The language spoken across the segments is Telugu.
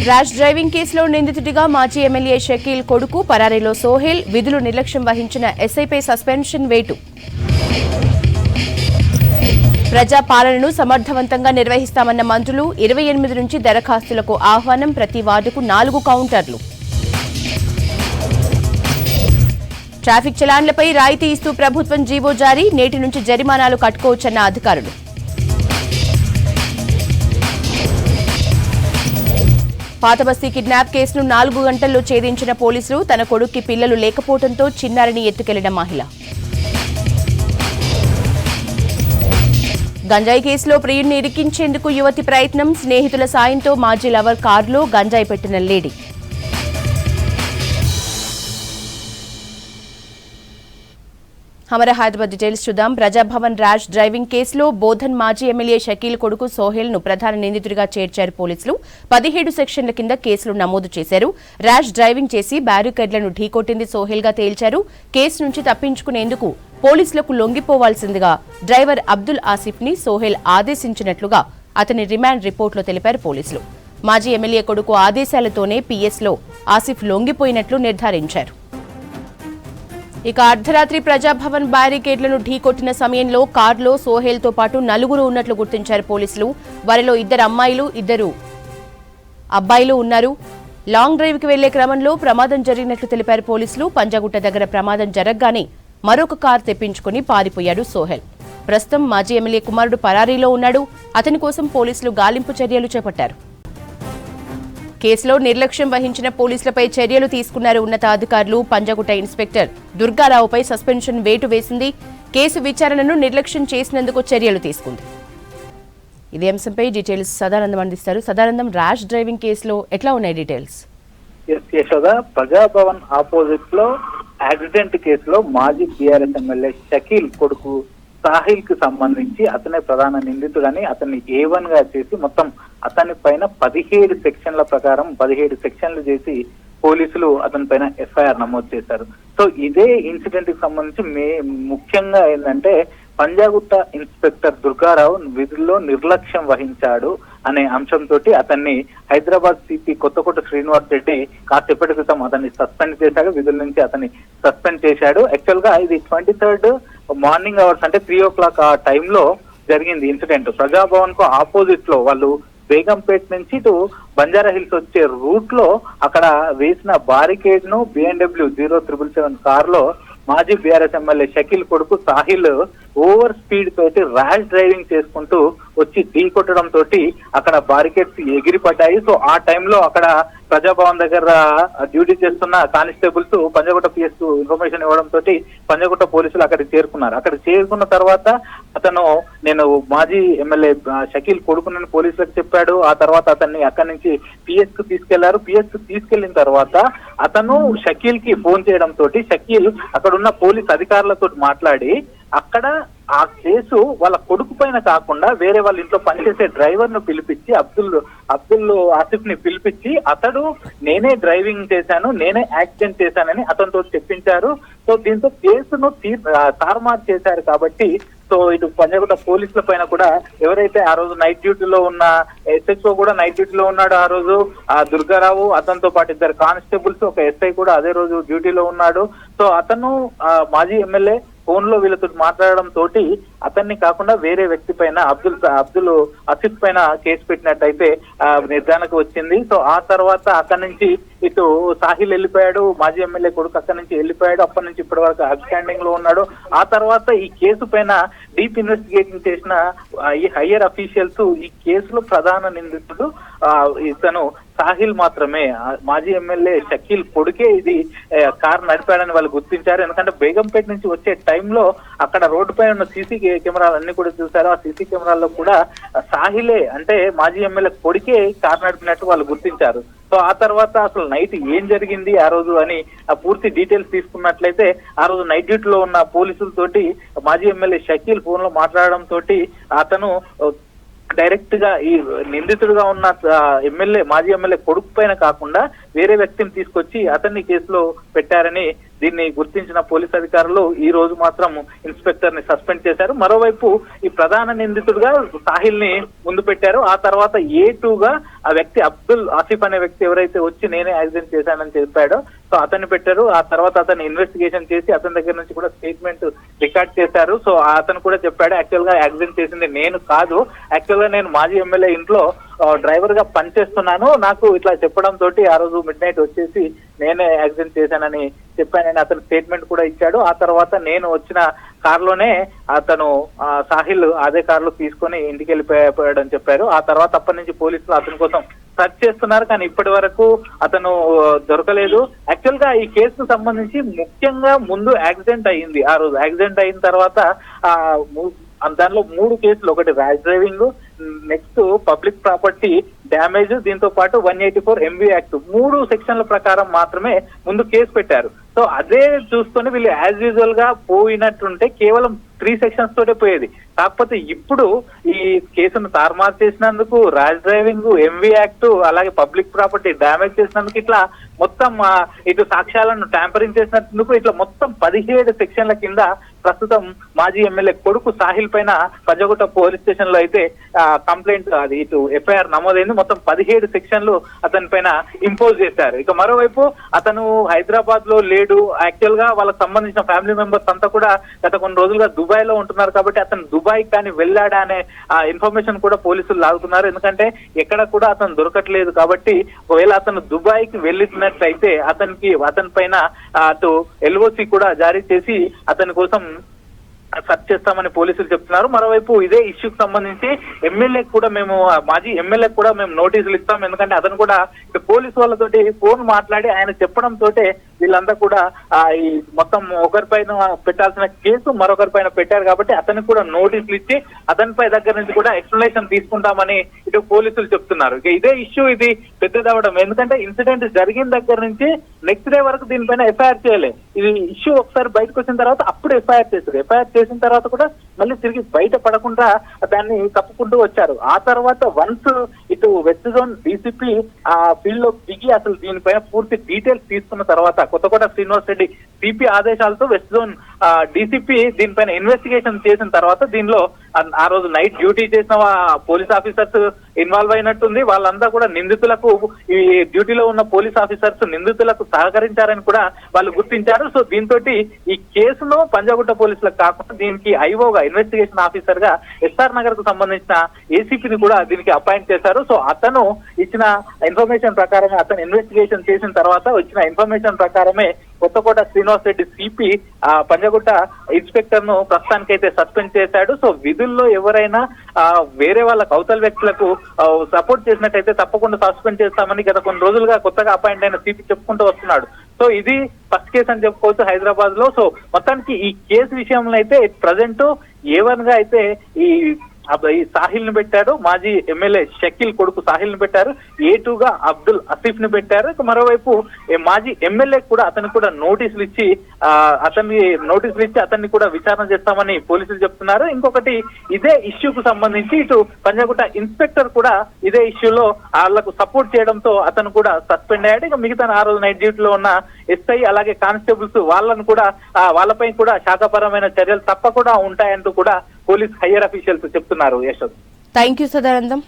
ర్యాష్ డ్రైవింగ్ కేసులో నిందితుడిగా మాజీ ఎమ్మెల్యే షకీల్ కొడుకు పరారీలో సోహెల్, విధులు నిర్లక్ష్యం వహించిన ఎస్ఐపై సస్పెన్షన్ వేటు. ప్రజాపాలనను సమర్థవంతంగా నిర్వహిస్తామన్న మంత్రులు, 28 నుంచి దరఖాస్తులకు ఆహ్వానం, ప్రతి వార్డుకు 4 కౌంటర్లు. ట్రాఫిక్ చలాన్లపై రాయితీ ఇస్తూ ప్రభుత్వం జీవో జారీ, నేటి నుంచి జరిమానాలు కట్టుకోవచ్చన్న అధికారులు. పాతబస్తీ కిడ్నాప్ కేసును 4 గంటల్లో ఛేదించిన పోలీసులు, తన కొడుక్కి పిల్లలు లేకపోవడంతో చిన్నారిని ఎత్తుకెళ్లిన మహిళ. గంజాయి కేసులో ప్రియుడిని ఇరికించేందుకు యువతి ప్రయత్నం, స్నేహితుల సాయంతో మాజీ లవర్ కారులో గంజాయి పెట్టిన లేడీ. హైదరాబాద్ డీటెయిల్స్ చూద్దాం. ప్రజాభవన్ ర్యాష్ డ్రైవింగ్ కేసులో బోధన్ మాజీ ఎమ్మెల్యే షకీల్ కొడుకు సోహెల్ ను ప్రధాన నిందితుడిగా చేర్చారు పోలీసులు. 17 సెక్షన్ల కింద కేసులు నమోదు చేశారు. ర్యాష్ డ్రైవింగ్ చేసి బ్యారికేడ్లను ఢీకొట్టింది సోహెల్ గా తేల్చారు. కేసు నుంచి తప్పించుకునేందుకు పోలీసులకు లొంగిపోవాల్సిందిగా డ్రైవర్ అబ్దుల్ ఆసిఫ్ ని సోహెల్ ఆదేశించినట్లుగా అతని రిమాండ్ రిపోర్టులో తెలిపారు పోలీసులు. మాజీ ఎమ్మెల్యే కొడుకు ఆదేశాలతోనే పీఎస్లో ఆసిఫ్ లొంగిపోయినట్లు నిర్ధారించారు. ఇక అర్ధరాత్రి ప్రజాభవన్ బ్యారికేడ్లను ఢీకొట్టిన సమయంలో కారులో సోహెల్తో పాటు 4 ఉన్నట్లు గుర్తించారు పోలీసులు. వారిలో 2 అమ్మాయిలు, 2 అబ్బాయిలు ఉన్నారు. లాంగ్ డ్రైవ్ కి వెళ్లే క్రమంలో ప్రమాదం జరిగినట్లు తెలిపారు పోలీసులు. పంజాగుట్ట దగ్గర ప్రమాదం జరగగానే మరొక కారు తెప్పించుకుని పారిపోయాడు సోహెల్. ప్రస్తుతం మాజీ ఎమ్మెల్యే కుమారుడు పరారీలో ఉన్నాడు. అతని కోసం పోలీసులు గాలింపు చర్యలు చేపట్టారు. కేసులో నిర్లక్ష్యం వహించిన పోలీసులపై చర్యలు తీసుకున్నారు ఉన్నతాధికారులు. పంజాగుట్ట ఇన్స్పెక్టర్ దుర్గారావుపై సస్పెన్షన్ వేటు వేసింది. కేసు విచారణను నిర్లక్ష్యం చేసినందుకు చర్యలు తీసుకుంది. ఇదే అంశంపై డీటెయిల్స్ సదానందం అందిస్తారు. సదానందం, ర్యాష్ డ్రైవింగ్ కేసులో ఎట్లా ఉన్నాయి డీటెయిల్స్? ప్రజాభవన్ ఆపోజిట్ లో యాక్సిడెంట్ కేసులో మాజీ టీఆర్ఎస్ ఎమ్మెల్యే షకీల్ కొడుకు సాహిల్ కు సంబంధించి అతనే ప్రధాన నిందితుడని అతన్ని A1 గా చేసి మొత్తం అతని పైన 17 సెక్షన్ల ప్రకారం 17 సెక్షన్లు చేసి పోలీసులు అతని పైన ఎఫ్ఐఆర్ నమోదు చేశారు. సో ఇదే ఇన్సిడెంట్ కి సంబంధించి ముఖ్యంగా ఏంటంటే పంజాగుట్ట ఇన్స్పెక్టర్ దుర్గారావు విధుల్లో నిర్లక్ష్యం వహించాడు అనే అంశంతో అతన్ని హైదరాబాద్ సిపి కొత్తకోట శ్రీనివాస్ రెడ్డి కాసేపటి క్రితం అతన్ని సస్పెండ్ చేశాడు. విధుల నుంచి అతన్ని సస్పెండ్ చేశాడు. యాక్చువల్ గా ఇది 23rd మార్నింగ్ అవర్స్ అంటే 3 o'clock ఆ టైంలో జరిగింది ఇన్సిడెంట్. ప్రజాభవన్ కు ఆపోజిట్ లో వాళ్ళు బేగంపేట నుంచి ఇటు బంజారా హిల్స్ వచ్చే రూట్ లో అక్కడ వేసిన బారికేడ్ ను BMW 0777 కారులో మాజీ బీఆర్ఎస్ ఎమ్మెల్యే షకీల్ కొడుకు సాహిల్ ఓవర్ స్పీడ్ తోటి ర్యాష్ డ్రైవింగ్ చేసుకుంటూ వచ్చి ఢీ కొట్టడం తోటి అక్కడ బారికేడ్స్ ఎగిరిపడ్డాయి. సో ఆ టైంలో అక్కడ ప్రజాభవన్ దగ్గర డ్యూటీ చేస్తున్న కానిస్టేబుల్స్ పంజాగుట్ట PS కు ఇన్ఫర్మేషన్ ఇవ్వడం తోటి పంజాగుట్ట పోలీసులు అక్కడికి చేరుకున్నారు. అక్కడ చేరుకున్న తర్వాత అతను నేను మాజీ ఎమ్మెల్యే షకీల్ కొడుకునని పోలీసులకు చెప్పాడు. ఆ తర్వాత అతన్ని అక్కడి నుంచి PS కు తీసుకెళ్లారు. PS కు తీసుకెళ్లిన తర్వాత అతను షకీల్ కి ఫోన్ చేయడం తోటి షకీల్ అక్కడ ఉన్న పోలీస్ అధికారులతో మాట్లాడి అక్కడ ఆ కేసు వాళ్ళ కొడుకు పైన కాకుండా వేరే వాళ్ళ ఇంట్లో పనిచేసే డ్రైవర్ ను పిలిపించి అబ్దుల్ ఆసిఫ్ ని పిలిపించి అతడు నేనే డ్రైవింగ్ చేశాను, నేనే యాక్సిడెంట్ చేశానని అతనితో చెప్పించారు. సో దీంతో కేసును తారుమారు చేశారు. కాబట్టి సో ఇటు పంజాగుట్ట పోలీసుల పైన కూడా ఎవరైతే ఆ రోజు నైట్ డ్యూటీలో ఉన్న SHO కూడా నైట్ డ్యూటీలో ఉన్నాడు. ఆ రోజు ఆ దుర్గారావు, అతనితో పాటు 2 కానిస్టేబుల్స్, ఒక SI కూడా అదే రోజు డ్యూటీలో ఉన్నాడు. సో అతను మాజీ ఎమ్మెల్యే ఫోన్ లో వీళ్ళతో మాట్లాడడం తోటి అతన్ని కాకుండా వేరే వ్యక్తి పైన అబ్దుల్ ఆసిఫ్ పైన కేసు పెట్టినట్టయితే నిర్ధారణకు వచ్చింది. సో ఆ తర్వాత అక్కడి నుంచి ఇటు సాహిల్ వెళ్ళిపోయాడు, మాజీ ఎమ్మెల్యే కొడుకు అక్కడి నుంచి వెళ్ళిపోయాడు. అప్పటి నుంచి ఇప్పటి వరకు అబ్స్టాండింగ్ లో ఉన్నాడు. ఆ తర్వాత ఈ కేసు పైన డీప్ ఇన్వెస్టిగేషన్ చేసిన ఈ హయ్యర్ అఫీషియల్స్ ఈ కేసులో ప్రధాన నిందితుడు ఇతను సాహిల్ మాత్రమే, మాజీ ఎమ్మెల్యే షకీల్ కొడుకే ఇది కారు నడిపాడని వాళ్ళు గుర్తించారు. ఎందుకంటే బేగంపేట నుంచి వచ్చే టైంలో అక్కడ రోడ్డు పైన ఉన్న సీసీ కెమెరాలు అన్ని కూడా చూశారు. ఆ సీసీ కెమెరాల్లో కూడా సాహిలే అంటే మాజీ ఎమ్మెల్యే కొడుకే కారు నడిపినట్టు వాళ్ళు గుర్తించారు. సో ఆ తర్వాత అసలు నైట్ ఏం జరిగింది ఆ రోజు అని పూర్తి డీటెయిల్స్ తీసుకున్నట్లయితే ఆ రోజు నైట్ డ్యూటీలో ఉన్న పోలీసులతోటి మాజీ ఎమ్మెల్యే షకీల్ ఫోన్ లో మాట్లాడడం తోటి అతను డైరెక్ట్ గా ఈ నిందితుడుగా ఉన్న మాజీ ఎమ్మెల్యే కొడుకు పైన కాకుండా వేరే వ్యక్తిని తీసుకొచ్చి అతన్ని కేసులో పెట్టారని దీన్ని గుర్తించిన పోలీస్ అధికారులు ఈ రోజు మాత్రం ఇన్స్పెక్టర్ ని సస్పెండ్ చేశారు. మరోవైపు ఈ ప్రధాన నిందితుడిగా సాహిల్ ని ముందు పెట్టారు. ఆ తర్వాత A2గా ఆ వ్యక్తి అబ్దుల్ ఆసిఫ్ అనే వ్యక్తి ఎవరైతే వచ్చి నేనే యాక్సిడెంట్ చేశానని చెప్పాడో సో అతన్ని పెట్టారు. ఆ తర్వాత అతన్ని ఇన్వెస్టిగేషన్ చేసి అతని దగ్గర నుంచి కూడా స్టేట్మెంట్ రికార్డ్ చేశారు. సో అతను కూడా చెప్పాడు యాక్చువల్ గా యాక్సిడెంట్ చేసింది నేను కాదు, యాక్చువల్ గా నేను మాజీ ఎమ్మెల్యే ఇంట్లో డ్రైవర్ గా పనిచేస్తున్నాను, నాకు ఇట్లా చెప్పడం తోటి ఆ రోజు మిడ్ నైట్ వచ్చేసి నేనే యాక్సిడెంట్ చేశానని చెప్పానని అతను స్టేట్మెంట్ కూడా ఇచ్చాడు. ఆ తర్వాత నేను వచ్చిన కారులోనే అతను సాహిల్ అదే కారులో తీసుకొని ఇంటికి వెళ్ళిపోయాడని చెప్పారు. ఆ తర్వాత అప్పటి నుంచి పోలీసులు అతని కోసం సర్చ్ చేస్తున్నారు, కానీ ఇప్పటి వరకు అతను దొరకలేదు. యాక్చువల్ గా ఈ కేసుకు సంబంధించి ముఖ్యంగా ముందు యాక్సిడెంట్ అయ్యింది. ఆ రోజు యాక్సిడెంట్ అయిన తర్వాత దానిలో 3 కేసులు, ఒకటి rash driving, next public property damage, దీంతో పాటు 184 MV యాక్ట్ 3 సెక్షన్ల ప్రకారం మాత్రమే ముందు కేసు పెట్టారు. సో అదే చూసుకొని వీళ్ళు యాజ్ యూజువల్ గా పోయినట్టుంటే కేవలం 3 సెక్షన్స్ తోటే పోయేది. కాకపోతే ఇప్పుడు ఈ కేసును తారుమారు చేసినందుకు, ర్యాష్ డ్రైవింగ్, MV యాక్ట్, అలాగే పబ్లిక్ ప్రాపర్టీ డ్యామేజ్ చేసినందుకు, ఇట్లా మొత్తం ఇటు సాక్ష్యాలను ట్యాంపరింగ్ చేసినందుకు ఇట్లా మొత్తం 17 సెక్షన్ల కింద ప్రస్తుతం మాజీ ఎమ్మెల్యే కొడుకు సాహిల్ పైన పంజగుట్ట పోలీస్ స్టేషన్ లో అయితే కంప్లైంట్, అది ఇటు FIR నమోదైంది. మొత్తం 17 సెక్షన్లు అతని పైన ఇంపోజ్ చేశారు. ఇక మరోవైపు అతను హైదరాబాద్ లో లేడు. యాక్చువల్ గా వాళ్ళకి సంబంధించిన ఫ్యామిలీ మెంబర్స్ అంతా కూడా గత కొన్ని రోజులుగా దుబాయ్ లో ఉంటున్నారు కాబట్టి అతను దుబాయ్ కానీ వెళ్ళాడా అనే ఇన్ఫర్మేషన్ కూడా పోలీసులు లాగుతున్నారు. ఎందుకంటే ఎక్కడ కూడా అతను దొరకట్లేదు కాబట్టి ఒకవేళ అతను దుబాయ్ కి వెళ్ళినట్లయితే అతని పైన అటు LOC కూడా జారీ చేసి అతని కోసం సర్చ్ చేస్తామని పోలీసులు చెప్తున్నారు. మరోవైపు ఇదే ఇష్యూకి సంబంధించి మాజీ ఎమ్మెల్యే కూడా మేము నోటీసులు ఇస్తాం, ఎందుకంటే అతను కూడా పోలీసు వాళ్ళతోటి ఫోన్ మాట్లాడి ఆయన చెప్పడం తోటే వీళ్ళంతా కూడా ఈ మొత్తం ఒకరిపైన పెట్టాల్సిన కేసు మరొకరిపైన పెట్టారు కాబట్టి అతనికి కూడా నోటీసులు ఇచ్చి అతనిపై దగ్గర నుంచి కూడా ఎక్స్ప్లెనేషన్ తీసుకుంటామని ఇటు పోలీసులు చెప్తున్నారు. ఇక ఇదే ఇష్యూ ఇది పెద్దదవడం, ఎందుకంటే ఇన్సిడెంట్ జరిగిన దగ్గర నుంచి నెక్స్ట్ డే వరకు దీనిపైన FIR చేయలేదు. ఇది ఇష్యూ ఒకసారి బయటకు వచ్చిన తర్వాత అప్పుడు FIR చేశారు. FIR చేసిన తర్వాత కూడా మళ్ళీ తిరిగి బయట పడకుండా దాన్ని కప్పుకుంటూ వచ్చారు. ఆ తర్వాత వన్స్ ఇటు వెస్ట్ జోన్ DCP ఆ ఫీల్డ్ లో దిగి అసలు దీనిపైన పూర్తి డీటెయిల్స్ తీసుకున్న తర్వాత కొత్తకోట శ్రీనివాస్ రెడ్డి CP ఆదేశాలతో వెస్ట్ జోన్ DCP దీనిపైన ఇన్వెస్టిగేషన్ చేసిన తర్వాత దీనిలో ఆ రోజు నైట్ డ్యూటీ చేసిన పోలీస్ ఆఫీసర్స్ ఇన్వాల్వ్ అయినట్టుంది. వాళ్ళంతా కూడా నిందితులకు, ఈ డ్యూటీలో ఉన్న పోలీస్ ఆఫీసర్స్ నిందితులకు సహకరించారని కూడా వాళ్ళు గుర్తించారు. సో దీంతో ఈ కేసును పంజాగుట్ట పోలీసులకు కాకుండా దీనికి IOగా ఇన్వెస్టిగేషన్ ఆఫీసర్ గా SR నగర్ కు సంబంధించిన ACPని కూడా దీనికి అపాయింట్ చేశారు. సో అతను ఇచ్చిన ఇన్ఫర్మేషన్ ప్రకారమే, అతను ఇన్వెస్టిగేషన్ చేసిన తర్వాత వచ్చిన ఇన్ఫర్మేషన్ ప్రకారమే కొత్తకోట శ్రీనివాస్ రెడ్డి CP పంజాగుట్ట ఇన్స్పెక్టర్ ను ప్రస్తుతానికైతే సస్పెండ్ చేశాడు. సో విధుల్లో ఎవరైనా వేరే వాళ్ళ అవతల వ్యక్తులకు సపోర్ట్ చేసినట్టయితే తప్పకుండా సస్పెండ్ చేస్తామని గత కొన్ని రోజులుగా కొత్తగా అపాయింట్ అయిన CP చెప్పుకుంటూ వస్తున్నాడు. సో ఇది ఫస్ట్ కేసు అని చెప్పుకోవచ్చు హైదరాబాద్ లో. సో మొత్తానికి ఈ కేసు విషయంలో అయితే ప్రజెంట్ A1 గా అయితే ఈ సాహిల్ ని పెట్టారు, మాజీ ఎమ్మెల్యే షకీల్ కొడుకు సాహిల్ ని పెట్టారు. A2గా అబ్దుల్ ఆసిఫ్ ని పెట్టారు. మరోవైపు మాజీ ఎమ్మెల్యే కూడా అతనికి కూడా నోటీసులు ఇచ్చి అతన్ని కూడా విచారణ చేస్తామని పోలీసులు చెప్తున్నారు. ఇంకొకటి ఇదే ఇష్యూకు సంబంధించి ఇటు పంజాగుట్ట ఇన్స్పెక్టర్ కూడా ఇదే ఇష్యూలో వాళ్లకు సపోర్ట్ చేయడంతో అతను కూడా సస్పెండ్ అయ్యాడు. ఇక మిగతా ఆ రోజు నైట్ డ్యూటీలో ఉన్న SI అలాగే కానిస్టేబుల్స్ వాళ్ళపై కూడా శాఖపరమైన చర్యలు తప్పకుండా ఉంటాయంటూ కూడా పోలీస్ హైయర్ అఫీషియల్స్ చెప్తున్నారు. యశోద్, థ్యాంక్ యూ సదానందం.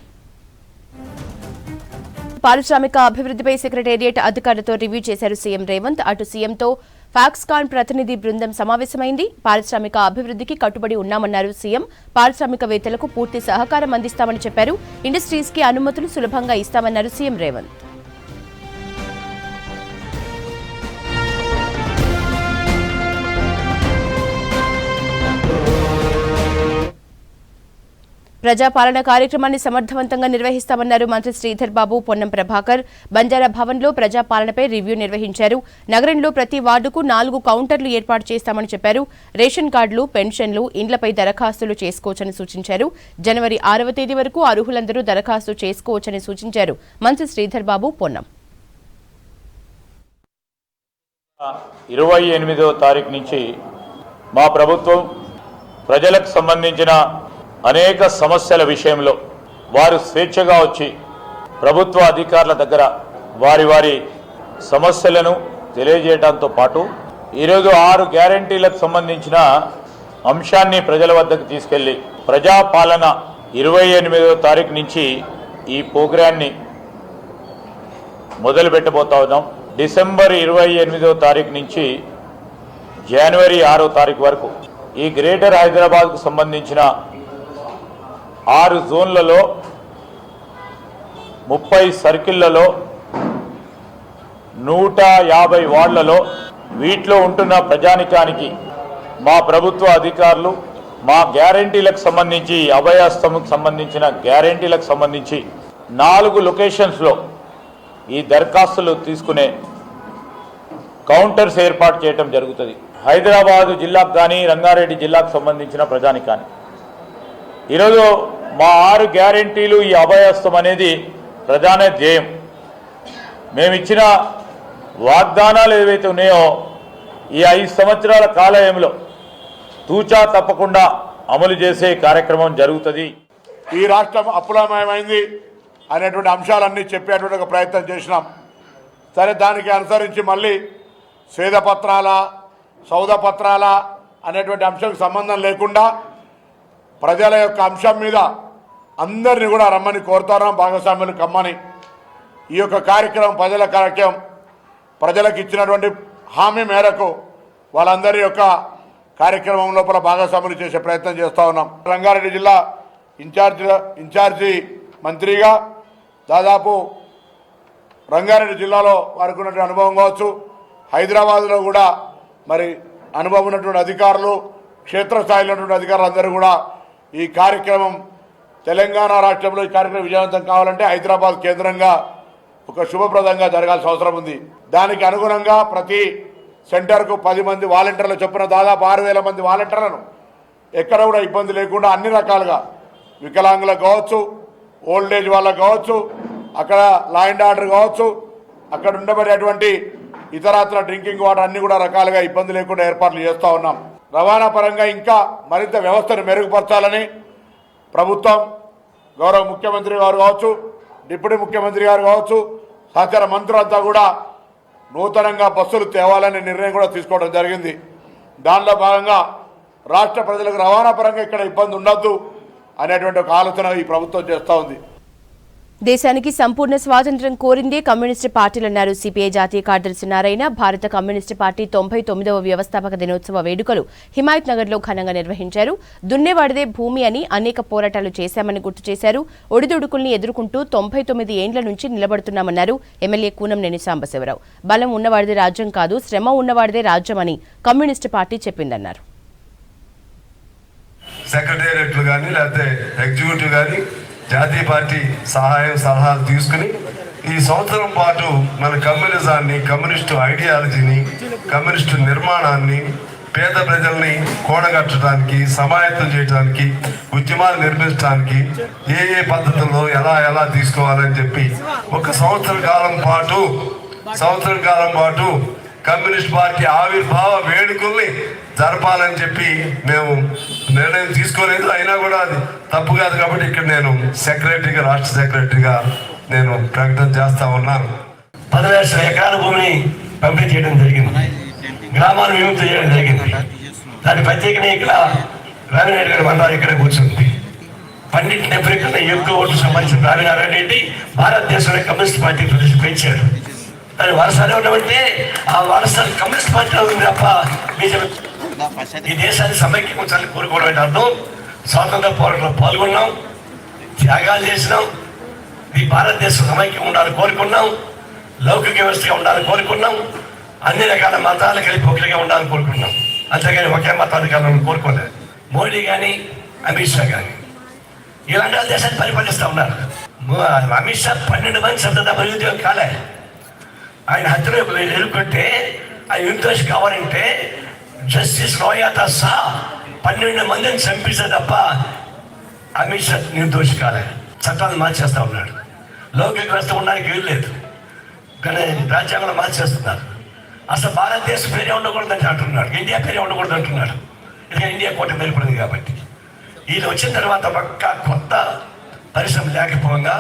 పారిశ్రామిక అభివృద్ధిపై సెక్రటేరియట్ అధికారులతో రివ్యూ చేశారు సీఎం రేవంత్. అటు సీఎంతో ఫాక్స్కాన్ ప్రతినిధి బృందం సమావేశమైంది. పారిశ్రామిక అభివృద్ధికి కట్టుబడి ఉన్నామన్నారు సీఎం. పారిశ్రామికవేత్తలకు పూర్తి సహకారం అందిస్తామని చెప్పారు. ఇండస్ట్రీస్ కి అనుమతులు సులభంగా ఇస్తామన్నారు సీఎం రేవంత్. ప్రజాపాలన కార్యక్రమాన్ని సమర్థవంతంగా నిర్వహిస్తామన్నారు మంత్రి శ్రీధర్ బాబు. పొన్నం ప్రభాకర్ బంజారా భవన్లో ప్రజాపాలనపై రివ్యూ నిర్వహించారు. నగరంలో ప్రతి వార్డుకు 4 కౌంటర్లు ఏర్పాటు చేస్తామని చెప్పారు. రేషన్ కార్డులు, పెన్షన్లు, ఇండ్లపై దరఖాస్తులు చేసుకోవచ్చని సూచించారు. జనవరి 6వ తేదీ వరకు అర్హులందరూ దరఖాస్తు చేసుకోవచ్చని సూచించారు మంత్రి శ్రీధర్ బాబు, పొన్నం. 28వ తారీఖు నుంచి మా ప్రభుత్వం ప్రజలకు సంబంధించిన అనేక సమస్యల విషయంలో వారు స్వేచ్ఛగా వచ్చి ప్రభుత్వ అధికారుల దగ్గర వారి సమస్యలను తెలియజేయడంతో పాటు ఈరోజు 6 గ్యారంటీలకు సంబంధించిన అంశాన్ని ప్రజల వద్దకు తీసుకెళ్లి ప్రజాపాలన 28వ తారీఖు నుంచి ఈ ప్రోగ్రాన్ని మొదలు పెట్టబోతా ఉన్నాం. డిసెంబర్ 28వ తారీఖు నుంచి జనవరి 6వ తారీఖు వరకు ఈ గ్రేటర్ హైదరాబాద్కు సంబంధించిన 6 జోన్లలో 30 సర్కిళ్లలో 150 వార్డులలో వీటిలో ఉంటున్న ప్రజానికానికి మా ప్రభుత్వ అధికారులు మా గ్యారంటీలకు సంబంధించి అభయహస్తంకు సంబంధించిన గ్యారంటీలకు సంబంధించి 4 లొకేషన్స్లో ఈ దరఖాస్తులు తీసుకునే కౌంటర్స్ ఏర్పాటు చేయడం జరుగుతుంది. హైదరాబాదు జిల్లాకు కానీ రంగారెడ్డి జిల్లాకు సంబంధించిన ప్రజానికానికి ఈరోజు మా 6 గ్యారంటీలు ఈ అభయహస్తం అనేది ప్రధాన ధ్యేయం. మేమిచ్చిన వాగ్దానాలు ఏవైతే ఉన్నాయో ఈ 5 సంవత్సరాల కాలయంలో తూచా తప్పకుండా అమలు చేసే కార్యక్రమం జరుగుతుంది. ఈ రాష్ట్రం అప్పులమయమైంది అనేటువంటి అంశాలన్నీ చెప్పేటువంటి ఒక ప్రయత్నం చేసినాం. సరే, దానికి అనుసరించి మళ్ళీ స్వేదపత్రాల సౌదపత్రాల అనేటువంటి అంశంకి సంబంధం లేకుండా ప్రజల యొక్క అంశం మీద అందరినీ కూడా రమ్మని కోరుతున్నాం, భాగస్వామ్యులు కమ్మని. ఈ యొక్క కార్యక్రమం ప్రజల కార్యక్రమం ప్రజలకు ఇచ్చినటువంటి హామీ మేరకు వాళ్ళందరి యొక్క కార్యక్రమం లోపల భాగస్వాములు చేసే ప్రయత్నం చేస్తూ ఉన్నాం. రంగారెడ్డి జిల్లా ఇన్ఛార్జి మంత్రిగా దాదాపు రంగారెడ్డి జిల్లాలో వారికి ఉన్నటువంటి అనుభవం కావచ్చు, హైదరాబాద్లో కూడా మరి అనుభవం ఉన్నటువంటి అధికారులు, క్షేత్రస్థాయిలో ఉన్నటువంటి అధికారులు అందరూ కూడా ఈ కార్యక్రమం తెలంగాణ రాష్ట్రంలో ఈ కార్యక్రమం విజయవంతం కావాలంటే హైదరాబాద్ కేంద్రంగా ఒక శుభప్రదంగా జరగాల్సిన అవసరం ఉంది. దానికి అనుగుణంగా ప్రతి సెంటర్కు 10 మంది వాలంటీర్లు చొప్పున దాదాపు 6,000 మంది వాలంటీర్లను ఎక్కడ కూడా ఇబ్బంది లేకుండా అన్ని రకాలుగా వికలాంగులకు కావచ్చు, ఓల్డేజ్ వాళ్ళకు కావచ్చు, అక్కడ లా అండ్ ఆర్డర్ కావచ్చు, అక్కడ ఉండబడేటువంటి ఇతరత్ర డ్రింకింగ్ వాటర్ అన్ని కూడా రకాలుగా ఇబ్బంది లేకుండా ఏర్పాట్లు చేస్తూ ఉన్నాం. రవాణా పరంగా ఇంకా మరింత వ్యవస్థను మెరుగుపరచాలని ప్రభుత్వం, గౌరవ ముఖ్యమంత్రి గారు కావచ్చు, డిప్యూటీ ముఖ్యమంత్రి గారు కావచ్చు, సహచార మంత్రులంతా కూడా నూతనంగా బస్సులు తేవాలనే నిర్ణయం కూడా తీసుకోవడం జరిగింది. దానిలో భాగంగా రాష్ట్ర ప్రజలకు రవాణా పరంగా ఇక్కడ ఇబ్బంది ఉండొద్దు అనేటువంటి ఒక ఆలోచన ఈ ప్రభుత్వం చేస్తూ ఉంది. దేశానికి సంపూర్ణ స్వాతంత్ర్యం కోరిందే కమ్యూనిస్టు పార్టీలన్నారు సిపిఐ జాతీయ కార్యదర్శి నారాయణ. భారత కమ్యూనిస్టు పార్టీ 99వ వ్యవస్థాపక దినోత్సవ వేడుకలు హిమాయత్ నగర్లో ఘనంగా నిర్వహించారు. దున్నేవాడిదే భూమి అని అనేక పోరాటాలు చేశామని గుర్తు చేశారు. ఒడిదుడుకుల్ని ఎదుర్కొంటూ 99 ఏండ్ల నుంచి నిలబడుతున్నామన్నారు ఎమ్మెల్యే కూనంనేని సాంబశివరావు. బలం ఉన్నవాడిదే రాజ్యం కాదు, శ్రమ ఉన్నవాడిదే రాజ్యం అని కమ్యూనిస్టు పార్టీ చెప్పిందన్నారు. సెక్రటేరియట్లు కానీ లేకపోతే ఎగ్జిక్యూటివ్ కానీ జాతీయ పార్టీ సహాయం సలహాలు తీసుకుని ఈ సంవత్సరం పాటు మన కమ్యూనిజాన్ని, కమ్యూనిస్టు ఐడియాలజీని, కమ్యూనిస్టు నిర్మాణాన్ని పేద ప్రజల్ని కూడగట్టడానికి, సమాయత్తం చేయడానికి, ఉద్యమాలు నిర్మించడానికి ఏ పద్ధతుల్లో ఎలా తీసుకోవాలని చెప్పి ఒక సంవత్సర కాలం పాటు కమ్యూనిస్ట్ పార్టీ ఆవిర్భావ వేడుకల్ని జరపాలని చెప్పి మేము నిర్ణయం తీసుకోలేదు. అయినా కూడా అది తప్పు కాదు కాబట్టి ఇక్కడ నేను సెక్రటరీగా, రాష్ట్ర సెక్రటరీగా నేను ప్రకటన చేస్తా ఉన్నాను. 10,00,000 ఎకరాల భూమిని పంపిణీ చేయడం జరిగింది, గ్రామాలు విముక్తి చేయడం జరిగింది. దాని ప్రత్యేకంగా ఇక్కడ రామినాయుడు గారి మండలం ఇక్కడ కూర్చుంది. 1270 కన్నా ఎక్కువ ఓట్లు సంబంధించిన రామినారాయణ రెడ్డి భారతదేశంలో కమ్యూనిస్ట్ పార్టీ పెంచాడు. దాని వారసాలు ఉండమంటే ఆ వారసాలు కమ్యూనిస్ట్ పార్టీలో ఉంది తప్ప బీజేపీ. ఈ దేశాన్ని సమైక్యం ఉంచాలని కోరుకోవడం అంటే అర్థం. స్వాతంత్ర పోరాటంలో పాల్గొన్నాం, త్యాగాలు చేసినాం, ఈ భారతదేశం సమైక్యం ఉండాలని కోరుకున్నాం, లౌకిక వ్యవస్థగా ఉండాలని కోరుకున్నాం, అన్ని రకాల మతాలు కలిపి ఒకరిగా ఉండాలని కోరుకున్నాం. అంతేగాని ఒకే మతాధికారులను కోరుకోలేదు. మోడీ కానీ అమిత్ షా కానీ ఇలాంటి వాళ్ళు దేశాన్ని పరిపాలిస్తూ ఉన్నారు. అమిత్ షా 12 మంది సభ్యత ఉద్యోగం కాలే. ఆయన హత్యలో ఎదుర్కొంటే ఆయన నిర్దోషి కావాలంటే జస్టిస్ లోయాతో సహా 12 మందిని చంపిస్తే తప్ప అమిత్ షా నిర్దోషి కాలే. చట్టాలను మార్చేస్తూ ఉన్నాడు. లౌకిక వ్యవస్థ ఉండడానికి వీలు లేదు కానీ రాజ్యాంగంలో మార్చేస్తున్నారు. అసలు భారతదేశం పేరే ఉండకూడదని అంటున్నాడు, ఇండియా పేరే ఉండకూడదు అంటున్నాడు. ఎందుకంటే ఇండియా కోట పేరుపడింది కాబట్టి. వీళ్ళు వచ్చిన తర్వాత ఒక్క కొత్త పరిశ్రమ లేకపోగా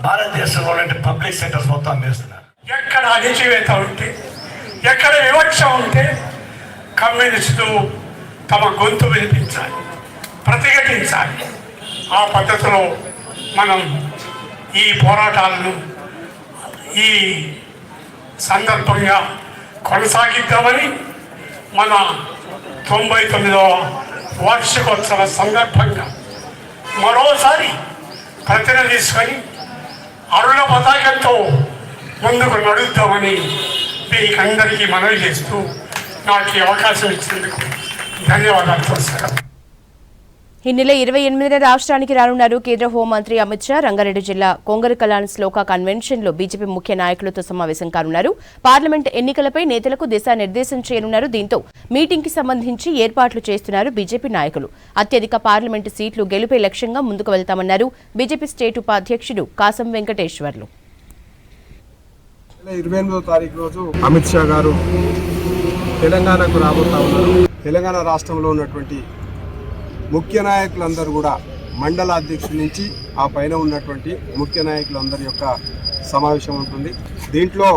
భారతదేశంలో ఉన్న పబ్లిక్ సెక్టర్స్ మొత్తం అమ్మేస్తున్నారు. ఎక్కడ అణిచివేత ఉంటే, ఎక్కడ వివక్ష ఉంటే కమ్యూనిస్టులు తమ గొంతు వినిపించాలి, ప్రతిఘటించాలి. ఆ పద్ధతిలో మనం ఈ పోరాటాలను ఈ సందర్భంగా కొనసాగిద్దామని మన 99వ వార్షికోత్సవ సందర్భంగా మరోసారి ప్రతిన తీసుకొని అరుణ పతాకంతో ముందుకు నడుద్దామని మీకందరికీ మనవి చేస్తూ నాకు ఈ అవకాశం ఇచ్చినందుకు ధన్యవాదాలు. నమస్కారం. ఈ నెల 28న రాష్ట్రానికి రానున్నారు కేంద్ర హోంమంత్రి అమిత్ షా. రంగారెడ్డి జిల్లా కొంగరకలాన్ శ్లోక కన్వెన్షన్లో బీజేపీ ముఖ్య నాయకులతో సమావేశం కానున్నారు. పార్లమెంట్ ఎన్నికలపై నేతలకు దిశానిర్దేశం చేయనున్నారు. దీంతో మీటింగ్కి సంబంధించి ఏర్పాట్లు చేస్తున్నారు బీజేపీ నాయకులు. అత్యధిక పార్లమెంటు సీట్లు గెలుపే లక్ష్యంగా ముందుకు వెళ్తామన్నారు బీజేపీ స్టేట్ ఉపాధ్యక్షుడు కాసం వెంకటేశ్వర్లు. 28వ తారీఖు రోజు అమిత్ షా గారు తెలంగాణకు రాబోతా ఉన్నారు. తెలంగాణ రాష్ట్రంలో ఉన్నటువంటి ముఖ్య నాయకులందరూ కూడా మండల అధ్యక్షుల నుంచి ఆ పైన ఉన్నటువంటి ముఖ్య నాయకులందరి యొక్క సమావేశం ఉంటుంది. దీంట్లో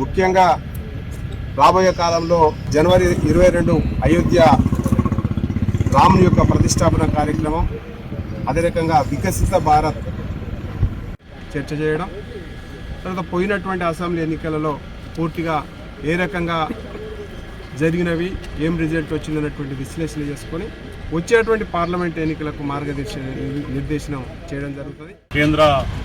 ముఖ్యంగా రాబోయే కాలంలో జనవరి 22 అయోధ్య రాముని యొక్క ప్రతిష్టాపన కార్యక్రమం, అదే రకంగా వికసిత భారత్ చర్చ చేయడం, తర్వాత పోయినటువంటి అసెంబ్లీ ఎన్నికలలో పూర్తిగా ఏ రకంగా జరిగినవి, ఏం రిజల్ట్ వచ్చిందన్నటువంటి విశ్లేషణ చేసుకొని వచ్చేటువంటి పార్లమెంట్ ఎన్నికలకు నిర్దేశనం చేయడం జరుగుతుంది. కేంద్ర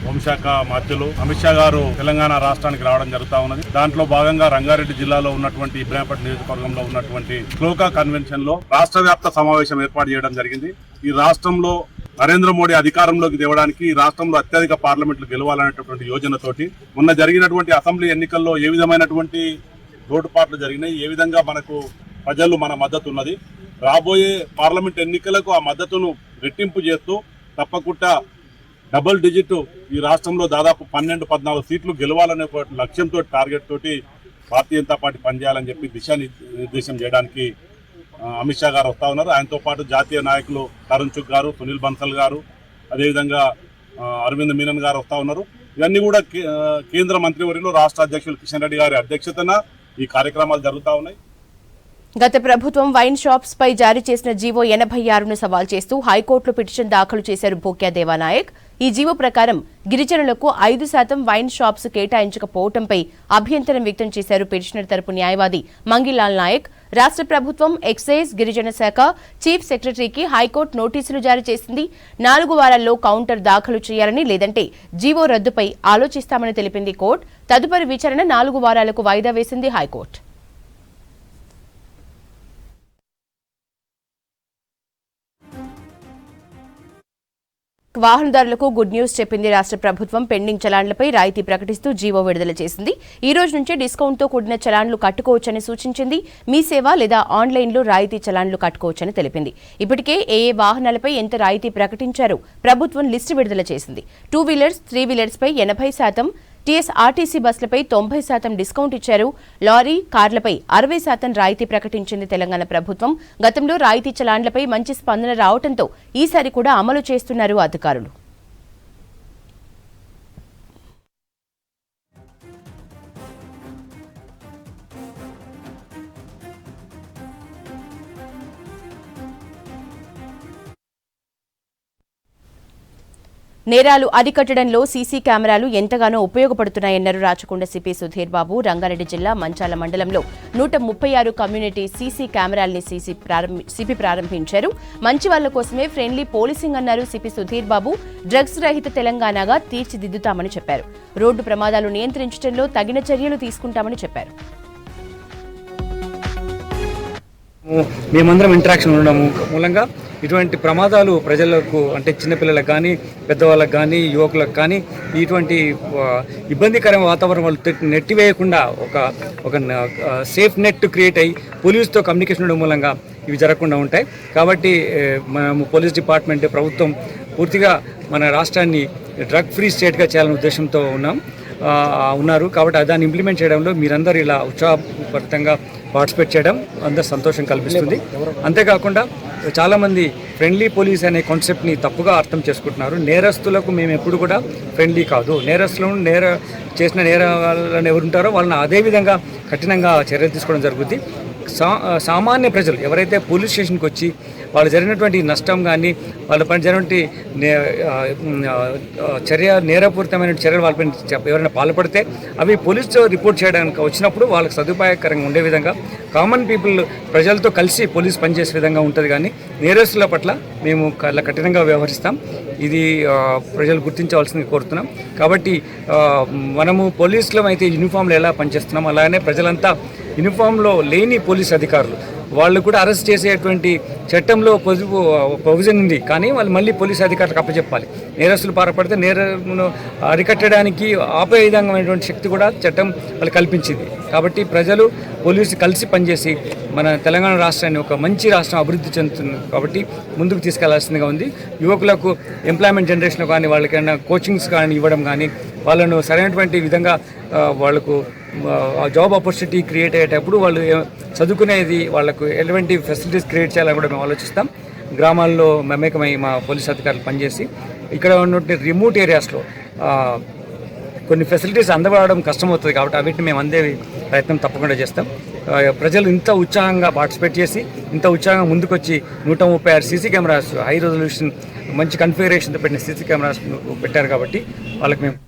హోంశాఖ మంత్రులు అమిత్ షా గారు తెలంగాణ రాష్ట్రానికి రావడం జరుగుతూ ఉన్నది. దాంట్లో భాగంగా రంగారెడ్డి జిల్లాలో ఉన్నటువంటి ఇబ్రాహీంపట్నం నియోజకవర్గంలో ఉన్నటువంటి శ్లోక కన్వెన్షన్ లో రాష్ట్ర వ్యాప్త సమావేశం ఏర్పాటు చేయడం జరిగింది. ఈ రాష్ట్రంలో నరేంద్ర మోడీ అధికారంలోకి తేవడానికి ఈ రాష్ట్రంలో అత్యధిక పార్లమెంట్లు గెలవాలనేటటువంటి యోజనతోటి మొన్న జరిగినటువంటి అసెంబ్లీ ఎన్నికల్లో ఏ విధమైనటువంటి లోటుపాట్లు జరిగినాయి, ఏ విధంగా మనకు ప్రజలు మన మద్దతు ఉన్నది, రాబోయే పార్లమెంట్ ఎన్నికలకు ఆ మద్దతును రెట్టింపు చేస్తూ తప్పకుండా డబుల్ డిజిట్ ఈ రాష్ట్రంలో దాదాపు 12-14 సీట్లు గెలవాలనే లక్ష్యంతో టార్గెట్ తోటి భారతీయ జనతా పార్టీ పనిచేయాలని చెప్పి దిశానిర్దేశం చేయడానికి అమిత్ షా గారు వస్తూ ఉన్నారు. ఆయనతో పాటు జాతీయ నాయకులు తరుణ్ చుగ్ గారు, సునీల్ బన్సల్ గారు, అదేవిధంగా అరవింద్ మీనన్ గారు వస్తూ ఉన్నారు. ఇవన్నీ కూడా కేంద్ర మంత్రివర్యులు రాష్ట్ర అధ్యక్షులు కిషన్ రెడ్డి గారి అధ్యక్షతన ఈ కార్యక్రమాలు జరుగుతూ ఉన్నాయి. గత ప్రభుత్వం వైన్ షాప్స్ పై జారీ చేసిన జీవో 86ను సవాల్ చేస్తూ హైకోర్టులో పిటిషన్ దాఖలు చేశారు భోక్యా దేవానాయక్. ఈ జీవో ప్రకారం గిరిజనులకు 5% వైన్ షాప్స్ కేటాయించకపోవడంపై అభ్యంతరం వ్యక్తం చేశారు పిటిషనర్ తరపు న్యాయవాది మంగిలాల్ నాయక్. రాష్ట్ర ప్రభుత్వం ఎక్సైజ్, గిరిజన శాఖ చీఫ్ సెక్రటరీకి హైకోర్టు నోటీసులు జారీ చేసింది. 4 వారాల్లో కౌంటర్ దాఖలు చేయాలని, లేదంటే జీవో రద్దుపై ఆలోచిస్తామని తెలిపింది కోర్టు. తదుపరి విచారణ 4 వారాలకు వాయిదా వేసింది హైకోర్టు. వాహనదారులకు గుడ్ న్యూస్ చెప్పింది రాష్ట్ర ప్రభుత్వం. పెండింగ్ చలాన్లపై రాయితీ ప్రకటిస్తూ జీవో విడుదల చేసింది. ఈ రోజు నుంచే డిస్కౌంట్తో కూడిన చలాన్లు కట్టుకోవచ్చని సూచించింది. మీ సేవ లేదా ఆన్లైన్లో రాయితీ చలాన్లు కట్టుకోవచ్చని తెలిపింది. ఇప్పటికే ఏ వాహనాలపై ఎంత రాయితీ ప్రకటించారో ప్రభుత్వం లిస్టు విడుదల చేసింది. 2 వీలర్స్, 3 వీలర్స్పై 80%, టీఎస్ఆర్టీసీ బస్సులపై 90% డిస్కౌంట్ ఇచ్చారు. లారీ, కార్లపై 60% రాయితీ ప్రకటించింది తెలంగాణ ప్రభుత్వం. గతంలో రాయితీ చలాన్లపై మంచి స్పందన రావడంతో ఈసారి కూడా అమలు చేస్తున్నారు అధికారులు. నేరాలు అరికట్టడంలో సీసీ కెమెరాలు ఎంతగానో ఉపయోగపడుతున్నాయన్నారు రాచకొండ సిపి సుధీర్ బాబు. రంగారెడ్డి జిల్లా మంచాల మండలంలో 136 కమ్యూనిటీ సీసీ కెమెరాల్ని సిపి ప్రారంభించారు. మంచి వాళ్ల కోసమే ఫ్రెండ్లీ పోలీసింగ్ అన్నారు సిపి సుధీర్ బాబు. డ్రగ్స్ రహిత తెలంగాణగా తీర్చిదిద్దుతామని చెప్పారు. రోడ్డు ప్రమాదాలు నియంత్రించడంలో తగిన చర్యలు తీసుకుంటామని చెప్పారు. మేమందరం ఇంటరాక్షన్ ఉండడం మూలంగా ఇటువంటి ప్రమాదాలు ప్రజలకు, అంటే చిన్నపిల్లలకు కానీ, పెద్దవాళ్ళకు కానీ, యువకులకు కానీ ఇటువంటి ఇబ్బందికరమైన వాతావరణం వాళ్ళు నెట్టివేయకుండా ఒక సేఫ్ నెట్ క్రియేట్ అయ్యి పోలీసుతో కమ్యూనికేషన్ ఉండడం మూలంగా ఇవి జరగకుండా ఉంటాయి. కాబట్టి మనము పోలీస్ డిపార్ట్మెంట్, ప్రభుత్వం పూర్తిగా మన రాష్ట్రాన్ని డ్రగ్ ఫ్రీ స్టేట్గా చేయాలనే ఉద్దేశంతో ఉన్నారు. కాబట్టి దాన్ని ఇంప్లిమెంట్ చేయడంలో మీరందరూ ఇలా ఉత్సాహపరితంగా పార్టిసిపేట్ చేయడం అందరూ సంతోషం కల్పిస్తుంది. అంతేకాకుండా చాలామంది ఫ్రెండ్లీ పోలీస్ అనే కాన్సెప్ట్ని తప్పుగా అర్థం చేసుకుంటున్నారు. నేరస్తులకు మేము ఎప్పుడు కూడా ఫ్రెండ్లీ కాదు. నేరస్తులను చేసిన నేరాలను ఎవరు ఉంటారో వాళ్ళని అదేవిధంగా కఠినంగా చర్యలు తీసుకోవడం జరుగుతుంది. సామాన్య ప్రజలు ఎవరైతే పోలీస్ స్టేషన్కి వచ్చి వాళ్ళు జరిగినటువంటి నష్టం కానీ వాళ్ళ పైన జరిగినటువంటి నేరపూరితమైన చర్యలు వాళ్ళపైన ఎవరైనా పాల్పడితే అవి పోలీసుతో రిపోర్ట్ చేయడానికి వచ్చినప్పుడు వాళ్ళకి సదుపాయకరంగా ఉండే విధంగా కామన్ పీపుల్ ప్రజలతో కలిసి పోలీస్ పనిచేసే విధంగా ఉంటుంది. కానీ నేరస్తుల పట్ల మేము కఠినంగా వ్యవహరిస్తాం. ఇది ప్రజలు గుర్తించవలసింది కోరుతున్నాం. కాబట్టి మనము పోలీసులం అయితే యూనిఫామ్లో ఎలా పనిచేస్తున్నాం అలానే ప్రజలంతా యూనిఫామ్లో లేని పోలీస్ అధికారులు వాళ్ళు కూడా అరెస్ట్ చేసేటువంటి చట్టంలో ప్రొవిజన్ ఉంది. కానీ వాళ్ళు మళ్ళీ పోలీసు అధికారులకు అప్పచెప్పాలి. నేరస్తులు పాల్పడితే నేరమును అరికట్టడానికి ఆపే విధమైనటువంటి శక్తి కూడా చట్టం వాళ్ళు కల్పించింది. కాబట్టి ప్రజలు పోలీసు కలిసి పనిచేసి మన తెలంగాణ రాష్ట్రాన్ని ఒక మంచి రాష్ట్రం అభివృద్ధి చెందుతుంది కాబట్టి ముందుకు తీసుకెళ్లాల్సిందిగా ఉంది. యువకులకు ఎంప్లాయ్మెంట్ జనరేషన్ కానీ వాళ్ళకైనా కోచింగ్స్ కానీ ఇవ్వడం కానీ వాళ్ళను సరైనటువంటి విధంగా వాళ్ళకు జాబ్ ఆపర్చునిటీ క్రియేట్ అయ్యేటప్పుడు వాళ్ళు చదువుకునేది వాళ్ళకు ఎటువంటి ఫెసిలిటీస్ క్రియేట్ చేయాలని కూడా మేము ఆలోచిస్తాం. గ్రామాల్లో మమేకమై మా పోలీస్ అధికారులు పనిచేసి ఇక్కడ ఉన్నటువంటి రిమోట్ ఏరియాస్లో కొన్ని ఫెసిలిటీస్ అందబడడం కష్టమవుతుంది కాబట్టి వీటిని మేము అందే ప్రయత్నం తప్పకుండా చేస్తాం. ప్రజలు ఇంత ఉత్సాహంగా పార్టిసిపేట్ చేసి ఇంత ఉత్సాహంగా ముందుకొచ్చి 136 సీసీ కెమెరాస్ హై రెజల్యూషన్ మంచి కన్ఫిగరేషన్తో పెట్టిన సీసీ కెమెరాస్ పెట్టారు కాబట్టి వాళ్ళకి మేము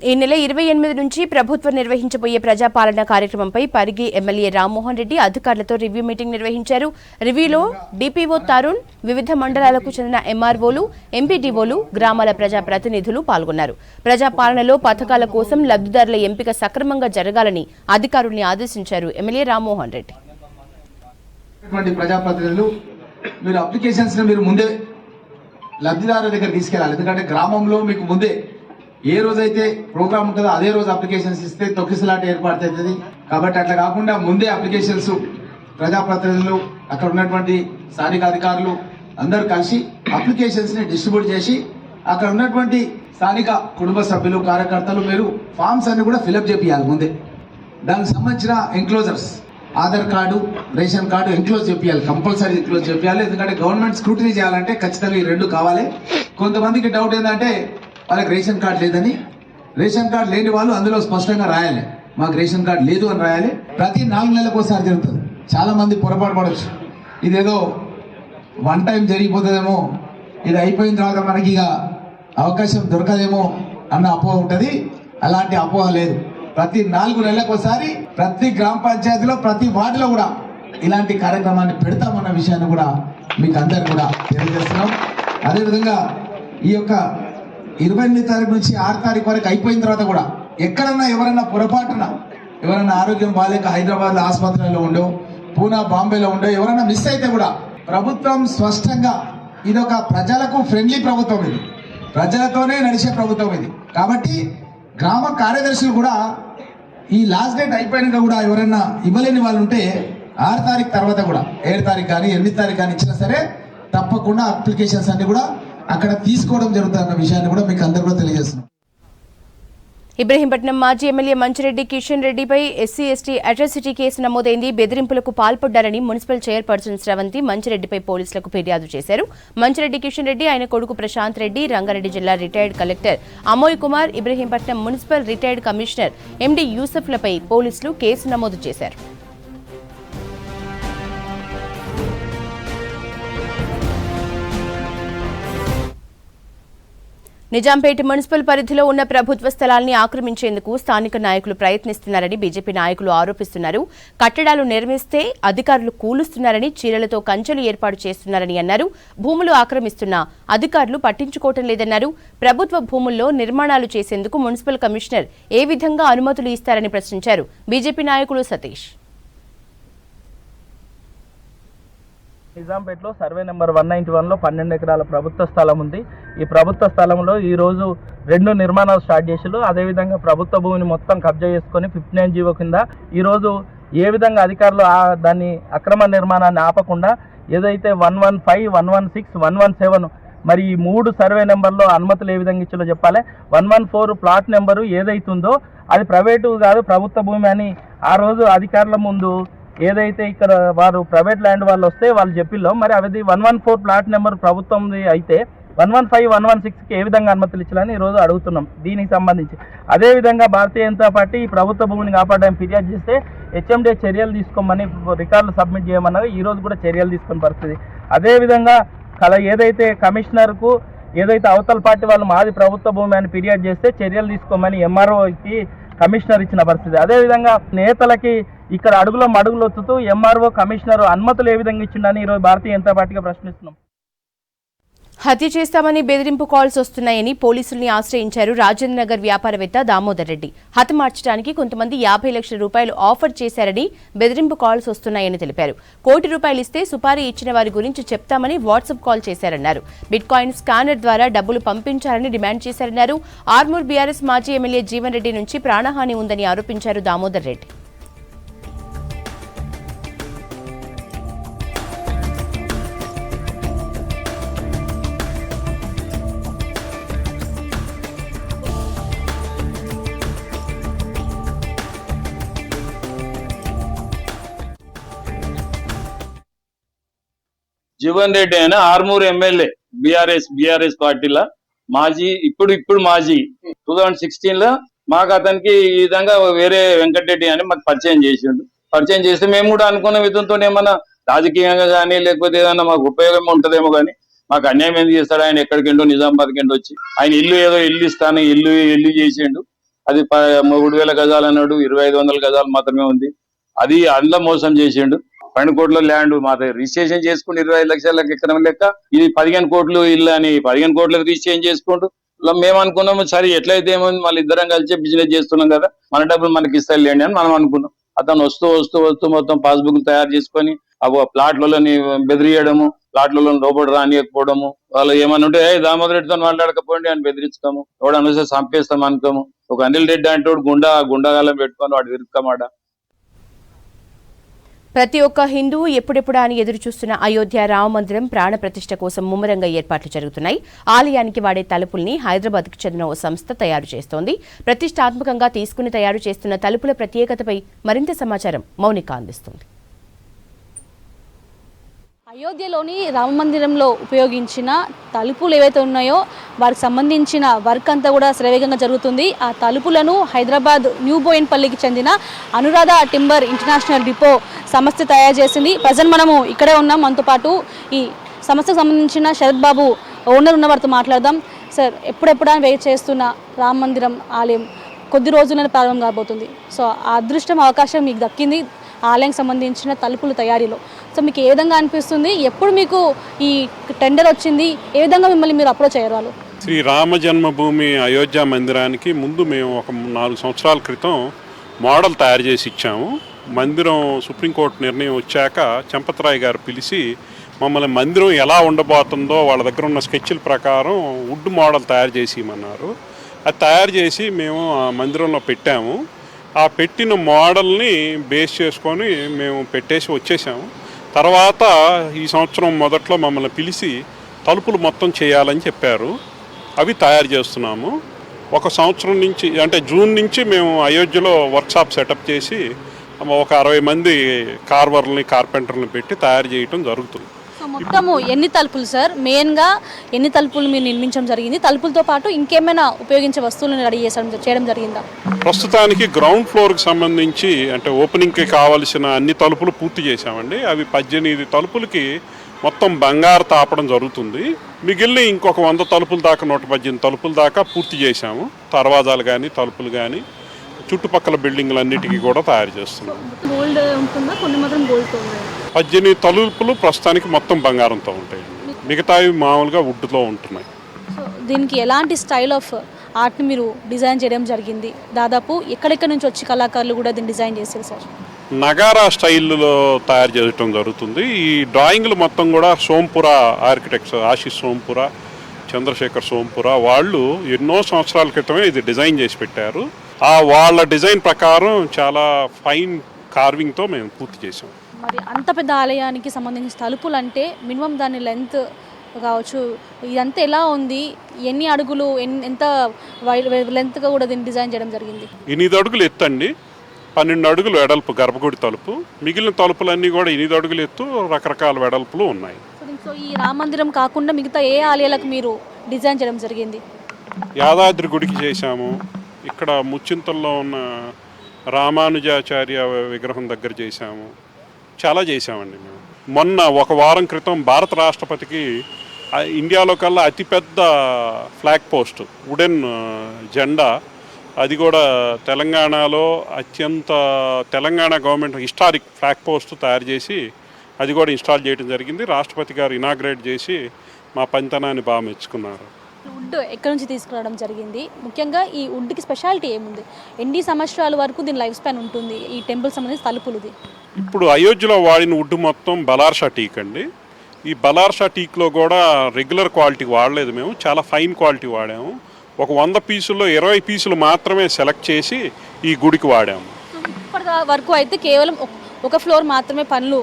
ఈ నెల 28 నుంచి ప్రభుత్వం నిర్వహించబోయే ప్రజాపాలన కార్యక్రమంపై పరిగి ఎమ్మెల్యే రామ్మోహన్ రెడ్డి అధికారులతో రివ్యూ మీటింగ్ నిర్వహించారు. రివ్యూలో డిపిఓ తరుణ్, వివిధ మండలాలకు చెందిన ఎంఆర్ఓలు, ఎంపీడీఓలు, గ్రామాల ప్రజాప్రతినిధులు పాల్గొన్నారు. ప్రజాపాలనలో పథకాల కోసం లబ్ధిదారుల ఎంపిక సక్రమంగా జరగాలని అధికారుల్ని ఆదేశించారు ఎమ్మెల్యే రామ్మోహన్ రెడ్డి. ప్రజాప్రతినిధులు మీరు అప్లికేషన్స్ మీరు ముందే లబ్ధిదారుల దగ్గర తీసుకెళ్ళాలి. ఎందుకంటే గ్రామంలో మీకు ముందే ఏ రోజైతే ప్రోగ్రామ్ ఉంటుందో అదే రోజు అప్లికేషన్స్ ఇస్తే తొక్కిసలాట ఏర్పడుతుంది. కాబట్టి అట్లా కాకుండా ముందే అప్లికేషన్స్ ప్రజాప్రతినిధులు అక్కడ ఉన్నటువంటి స్థానిక అధికారులు అందరూ కలిసి అప్లికేషన్స్ ని డిస్ట్రిబ్యూట్ చేసి అక్కడ ఉన్నటువంటి స్థానిక కుటుంబ సభ్యులు కార్యకర్తలు మీరు ఫామ్స్ అన్ని కూడా ఫిలప్ చేపియాలి ముందే. దానికి సంబంధించిన enclosures Aadhaar card, ration card enclose చేపియాలి, కంపల్సరీ ఎంక్లోజ్ చేపియాలి. ఎందుకంటే గవర్నమెంట్ స్క్రూటినీ చేయాలంటే ఖచ్చితంగా ఈ రెండు కావాలి. కొంతమందికి డౌట్ ఏంటంటే వాళ్ళకి రేషన్ కార్డు లేదని, రేషన్ కార్డు లేని వాళ్ళు అందులో స్పష్టంగా రాయాలి మాకు రేషన్ కార్డు లేదు అని రాయాలి. ప్రతి 4 నెలలకు ఒకసారి జరుగుతుంది. చాలా మంది పొరపాటు పడవచ్చు, ఇదేదో వన్ టైం జరిగిపోతుందేమో, ఇది అయిపోయిన తర్వాత మనకి ఇక అవకాశం దొరకదేమో అన్న అపోహ ఉంటుంది. అలాంటి అపోహ లేదు. ప్రతి 4 నెలలకు ఒకసారి ప్రతి గ్రామ పంచాయతీలో ప్రతి వార్డులో కూడా ఇలాంటి కార్యక్రమాన్ని పెడతామన్న విషయాన్ని కూడా మీకు అందరు కూడా తెలియజేస్తున్నాం. అదేవిధంగా ఈ యొక్క 28 తారీఖు నుంచి 6 తారీఖు వరకు అయిపోయిన తర్వాత కూడా ఎక్కడన్నా ఎవరైనా పొరపాటున ఎవరైనా ఆరోగ్యం బాగాలేక హైదరాబాద్ ఆసుపత్రిలో ఉండో, పూనా బాంబేలో ఉండో ఎవరైనా మిస్ అయితే కూడా ప్రభుత్వం స్పష్టంగా ఇదొక ప్రజలకు ఫ్రెండ్లీ ప్రభుత్వం, ఇది ప్రజలతోనే నడిచే ప్రభుత్వం ఇది. కాబట్టి గ్రామ కార్యదర్శులు కూడా ఈ లాస్ట్ డేట్ అయిపోయినాక కూడా ఎవరైనా ఇవ్వలేని వాళ్ళు ఉంటే 6 తారీఖు తర్వాత కూడా 7 తారీఖు కానీ 8 తారీఖు కానీ ఇచ్చినా సరే తప్పకుండా అప్లికేషన్స్ అన్ని కూడా అక్కడ తీసుకోవడం జరుగుతున్న విషయాన్ని కూడా మీకు అందరూ కూడా తెలియజేస్తున్నాం. ఇబ్రహీంపట్నం మాజీ ఎమ్మెల్యే మంచిరెడ్డి కిషన్ రెడ్డిపై ఎస్సీ ఎస్టీ అట్రాసిటీ కేసు నమోదైంది. బెదిరింపులకు పాల్పడ్డారని మున్సిపల్ చైర్పర్సన్ శ్రవంతి మంచిరెడ్డిపై పోలీసులకు ఫిర్యాదు చేశారు. మంచిరెడ్డి కిషన్ రెడ్డి, ఆయన కొడుకు ప్రశాంత్ రెడ్డి, రంగారెడ్డి జిల్లా retired collector Amoy Kumar, Ibrahimpatnam municipal retired commissioner MD యూసఫ్లపై పోలీసులు కేసు నమోదు చేశారు. నిజాంపేట మున్సిపల్ పరిధిలో ఉన్న ప్రభుత్వ స్థలాల్ని ఆక్రమించేందుకు స్థానిక నాయకులు ప్రయత్నిస్తున్నారని బీజేపీ నాయకులు ఆరోపిస్తున్నారు. కట్టడాలు నిర్మిస్తే అధికారులు కూలుస్తున్నారని, చీరలతో కంచెలు ఏర్పాటు చేస్తున్నారని అన్నారు. భూములు ఆక్రమిస్తున్న అధికారులు పట్టించుకోవటం లేదన్నారు. ప్రభుత్వ భూముల్లో నిర్మాణాలు చేసేందుకు మున్సిపల్ కమిషనర్ ఏ విధంగా అనుమతులు ఇస్తారని ప్రశ్నించారు బీజేపీ నాయకులు సతీష్. నిజాంపేటలో సర్వే నెంబర్ 191లో 12 ఎకరాల ప్రభుత్వ స్థలం ఉంది. ఈ ప్రభుత్వ స్థలంలో ఈరోజు 2 నిర్మాణాలు స్టార్ట్ చేసారు. అదేవిధంగా ప్రభుత్వ భూమిని మొత్తం కబ్జా చేసుకొని 59 జీవో కింద ఈరోజు ఏ విధంగా అధికారులు దాన్ని అక్రమ నిర్మాణాన్ని ఆపకుండా ఏదైతే 115, 116, 117 మరి ఈ 3 సర్వే నెంబర్లో అనుమతులు ఏ విధంగా ఇచ్చారో చెప్పాలి. 114 ప్లాట్ నెంబరు ఏదైతుందో అది ప్రైవేటు కాదు, ప్రభుత్వ భూమి అని ఆ రోజు అధికారుల ముందు ఏదైతే ఇక్కడ వారు ప్రైవేట్ ల్యాండ్ వాళ్ళు వస్తే వాళ్ళు చెప్పిల్లో మరి అది 114 ప్లాట్ నెంబర్ ప్రభుత్వంది అయితే 115, 116కి ఏ విధంగా అనుమతులు ఇచ్చాలని ఈరోజు అడుగుతున్నాం దీనికి సంబంధించి. అదేవిధంగా భారతీయ జనతా పార్టీ ఈ ప్రభుత్వ భూమిని కాపాడడానికి ఫిర్యాదు చేస్తే హెచ్ఎండే చర్యలు తీసుకోమని రికార్డులు సబ్మిట్ చేయమన్నది ఈరోజు కూడా చర్యలు తీసుకునే పరిస్థితి. అదేవిధంగా ఏదైతే కమిషనర్కు ఏదైతే అవతల పార్టీ వాళ్ళు మాది ప్రభుత్వ భూమి అని ఫిర్యాదు చేస్తే చర్యలు తీసుకోమని ఎంఆర్ఓకి కమిషనర్ ఇచ్చిన పరిస్థితి. అదేవిధంగా నేతలకి ఇక్కడ అడుగులో మడుగులు వచ్చుతూ ఎంఆర్ఓ కమిషనర్ అనుమతులు ఏ విధంగా ఇచ్చిండని ఈరోజు భారతీయ జనతా పార్టీగా ప్రశ్నిస్తున్నాం. హత్య చేస్తామని బెదిరింపు కాల్స్ వస్తున్నాయని పోలీసుల్ని ఆశ్రయించారు రాజేంద్రనగర్ వ్యాపారవేత్త దామోదర్ రెడ్డి. హతమార్చడానికి కొంతమంది 50 లక్షల రూపాయలు ఆఫర్ చేశారని బెదిరింపు కాల్స్ వస్తున్నాయని తెలిపారు. ₹1 కోటి ఇస్తే సుపారీ ఇచ్చిన వారి గురించి చెప్తామని వాట్సాప్ కాల్ చేశారన్నారు. బిట్ కాయిన్ స్కానర్ ద్వారా డబ్బులు పంపించారని డిమాండ్ చేశారన్నారు. ఆర్మూర్ బీఆర్ఎస్ మాజీ ఎమ్మెల్యే జీవన్ రెడ్డి నుంచి ప్రాణహాని ఉందని ఆరోపించారు దామోదర్ రెడ్డి. జీవన్ రెడ్డి అయినా ఆర్మూర్ ఎమ్మెల్యే బీఆర్ఎస్ పార్టీలో మాజీ ఇప్పుడు మాజీ 2016లో మాకు అతనికి ఈ విధంగా వేరే వెంకటరెడ్డి అని మాకు పరిచయం చేస్తే మేము కూడా అనుకున్న విధంతో ఏమన్నా రాజకీయంగా కానీ లేకపోతే ఏదన్నా మాకు ఉపయోగం ఉంటదేమో కానీ మాకు అన్యాయం ఎందుకు చేస్తాడు. ఆయన ఎక్కడికిండో నిజామాబాద్కి వచ్చి ఆయన ఇల్లు ఇస్తాను ఇల్లు చేసిండు. అది 3,000 గజాలు అన్నాడు, 2,500 గజాలు మాత్రమే ఉంది. అది అందులో మోసం చేసిండు. 12 కోట్ల ల్యాండ్ మా దగ్గర రిజిస్ట్రేషన్ చేసుకుంటూ 25 లక్షలకు ఎక్కడం లెక్క ఇది 15 కోట్లు ఇల్లు అని 15 కోట్లకు రిజిస్ట్రేషన్ చేసుకుంటూ మేము అనుకున్నాము. సరే ఎట్లయితే ఏమో మళ్ళీ ఇద్దరం కలిసి బిజినెస్ చేస్తున్నాం కదా, మన డబ్బులు మనకి ఇస్తారు లేండి అని మనం అనుకున్నాం. అతను వస్తూ మొత్తం పాస్బుక్ తయారు చేసుకొని ప్లాట్లని బెదిరియడము, ప్లాట్లలో లోపల రానియకపోవడము, వాళ్ళు ఏమని ఉంటే దామోదర్ రెడ్డితో మాట్లాడకపోండి అని బెదిరించుకోము, ఎవడు అనుసరి చంపేస్తాం అనుకోము. ఒక అనిల్ రెడ్డి అంటే గుండాగాలం పెట్టుకొని వాడు తిరుగుతామాట. ప్రతి ఒక్క హిందువు ఎప్పుడెప్పుడా అని ఎదురుచూస్తున్న అయోధ్య రామమందిరం ప్రాణ ప్రతిష్ఠ కోసం ముమ్మరంగా ఏర్పాట్లు జరుగుతున్నాయి. ఆలయానికి వాడే తలుపుల్ని హైదరాబాద్కు చెందిన ఓ సంస్థ తయారు చేస్తోంది. ప్రతిష్టాత్మకంగా తీసుకుని తయారు చేస్తున్న తలుపుల ప్రత్యేకతపై మరింత సమాచారం మౌనిక అందిస్తుంది. అయోధ్యలోని రామమందిరంలో ఉపయోగించిన తలుపులు ఏవైతే ఉన్నాయో వారికి సంబంధించిన వర్క్ అంతా కూడా శరవేగంగా జరుగుతుంది. ఆ తలుపులను హైదరాబాద్ న్యూ బోయిన్పల్లికి చెందిన అనురాధ టింబర్ ఇంటర్నేషనల్ డిపో సంస్థ తయారు చేసింది. ప్రజెంట్ మనము ఇక్కడే ఉన్నాం. మనతో పాటు ఈ సంస్థకు సంబంధించిన శరత్ బాబు ఓనర్ ఉన్న వారితో మాట్లాడదాం. సార్, ఎప్పుడెప్పుడా వెయిట్ చేస్తున్న రామ మందిరం ఆలయం కొద్ది రోజుల్లోనే ప్రారంభం కాబోతుంది. సో ఆ అదృష్టం అవకాశం మీకు దక్కింది ఆలయానికి సంబంధించిన తలుపుల తయారీలో. సో మీకు ఏ విధంగా అనిపిస్తుంది? ఎప్పుడు మీకు ఈ టెండర్ వచ్చింది? ఏ విధంగా మిమ్మల్ని మీరు అప్రోచ్ అయ్యారు? శ్రీ రామ జన్మభూమి అయోధ్య మందిరానికి ముందు మేము ఒక 4 సంవత్సరాల క్రితం మోడల్ తయారు చేసి ఇచ్చాము. మందిరం సుప్రీంకోర్టు నిర్ణయం వచ్చాక చంపతరాయ్ గారు పిలిచి మమ్మల్ని మందిరం ఎలా ఉండబోతుందో వాళ్ళ దగ్గర ఉన్న స్కెచ్ల ప్రకారం వుడ్ మోడల్ తయారు చేసి ఇమ్మన్నారు. అది తయారు చేసి మేము ఆ మందిరంలో పెట్టాము. ఆ పెట్టిన మోడల్ని బేస్ చేసుకొని మేము పెట్టేసి వచ్చేసాము. తర్వాత ఈ సంవత్సరం మొదట్లో మమ్మల్ని పిలిచి తలుపులు మొత్తం చేయాలని చెప్పారు. అవి తయారు చేస్తున్నాము. ఒక సంవత్సరం నుంచి అంటే జూన్ నుంచి మేము అయోధ్యలో వర్క్షాప్ సెటప్ చేసి ఒక 60 మంది కార్వర్లని కార్పెంటర్లను పెట్టి తయారు చేయటం జరుగుతుంది. సో మొత్తము ఎన్ని తలుపులు సార్? మెయిన్గా ఎన్ని తలుపులు మీరు నిర్మించడం జరిగింది? తలుపులతో పాటు ఇంకేమైనా ఉపయోగించే వస్తువులను రెడీ చేయడం జరిగిందా? ప్రస్తుతానికి గ్రౌండ్ ఫ్లోర్కి సంబంధించి అంటే ఓపెనింగ్కి కావాల్సిన అన్ని తలుపులు పూర్తి చేశామండి. అవి 18 తలుపులకి మొత్తం బంగారు తాపడం జరుగుతుంది. మిగిలిన ఇంకొక 100 తలుపుల దాకా 118 తలుపుల దాకా పూర్తి చేశాము. దర్వాజాలు కానీ తలుపులు కానీ చుట్టుపక్కల బిల్డింగ్లన్నిటికీ కూడా తయారు చేస్తున్నాం. 18 తలుపులు ప్రస్తుతానికి మొత్తం బంగారంతో ఉంటాయి. మిగతావి మామూలుగా వుడ్తో ఉంటున్నాయి. దీనికి ఎలాంటి స్టైల్ ఆఫ్ ఆర్ట్ని మీరు డిజైన్ చేయడం జరిగింది? దాదాపు ఎక్కడెక్కడి నుంచి వచ్చి కళాకారులు కూడా దీన్ని డిజైన్ చేశారు సార్? నగారా స్టైల్లో తయారు చేయడం జరుగుతుంది. ఈ డ్రాయింగ్లు మొత్తం కూడా సోంపుర ఆర్కిటెక్ట్స్ ఆశీష్ సోంపుర, చంద్రశేఖర్ సోంపుర వాళ్ళు ఎన్నో సంవత్సరాల క్రితమే ఇది డిజైన్ చేసి పెట్టారు. వాళ్ళ డిజైన్ ప్రకారం చాలా ఫైన్ కార్వింగ్తో మేము పూర్తి చేసాం. మరి అంత పెద్ద ఆలయానికి సంబంధించిన తలుపులు అంటే మినిమం దాని లెంత్ కావచ్చు, ఇదంతా ఎలా ఉంది? ఎన్ని అడుగులు, ఎంత లెంత్గా కూడా దీన్ని డిజైన్ చేయడం జరిగింది? 8 అడుగులు ఎత్తండి, 12 అడుగులు వెడల్పు గర్భగుడి తలుపు. మిగిలిన తలుపులన్నీ కూడా 8 అడుగులు ఎత్తు రకరకాల వెడల్పులు ఉన్నాయి. సో ఈ రామ మందిరం కాకుండా మిగతా ఏ ఆలయాలకు మీరు డిజైన్ చేయడం జరిగింది? యాదాద్రి గుడికి చేశాము, ఇక్కడ ముచ్చింతల్లో ఉన్న రామానుజాచార్య విగ్రహం దగ్గర చేశాము, చాలా చేశామండి మేము. మొన్న ఒక వారం క్రితం భారత రాష్ట్రపతికి ఇండియాలో కల్లా అతిపెద్ద ఫ్లాగ్ పోస్ట్ వుడెన్ జెండా, అది కూడా తెలంగాణలో Telangana government historic flag post తయారు చేసి అది కూడా ఇన్స్టాల్ చేయడం జరిగింది. రాష్ట్రపతి గారు ఇనాగ్రేట్ చేసి మా పనితనాన్ని బాగా మెచ్చుకున్నారు. వుడ్ ఎక్కడి నుంచి తీసుకురావడం జరిగింది? ముఖ్యంగా ఈ వుడ్కి స్పెషాలిటీ ఏముంది? ఎన్ని సంవత్సరాల వరకు దీని లైఫ్ స్పాన్ ఉంటుంది? ఈ టెంపుల్ సంబంధించి తలుపులుది ఇప్పుడు అయోధ్యలో వాడిన వుడ్ మొత్తం బలార్షా టీక్ అండి. ఈ బలార్షా టీక్లో కూడా రెగ్యులర్ క్వాలిటీ వాడలేదు, మేము చాలా ఫైన్ క్వాలిటీ వాడాము. ఒక 100 పీసుల్లో 20 పీసులు మాత్రమే సెలెక్ట్ చేసి ఈ గుడికి వాడాము. ఇప్పటి వరకు అయితే కేవలం ఒక ఫ్లోర్ మాత్రమే పనులు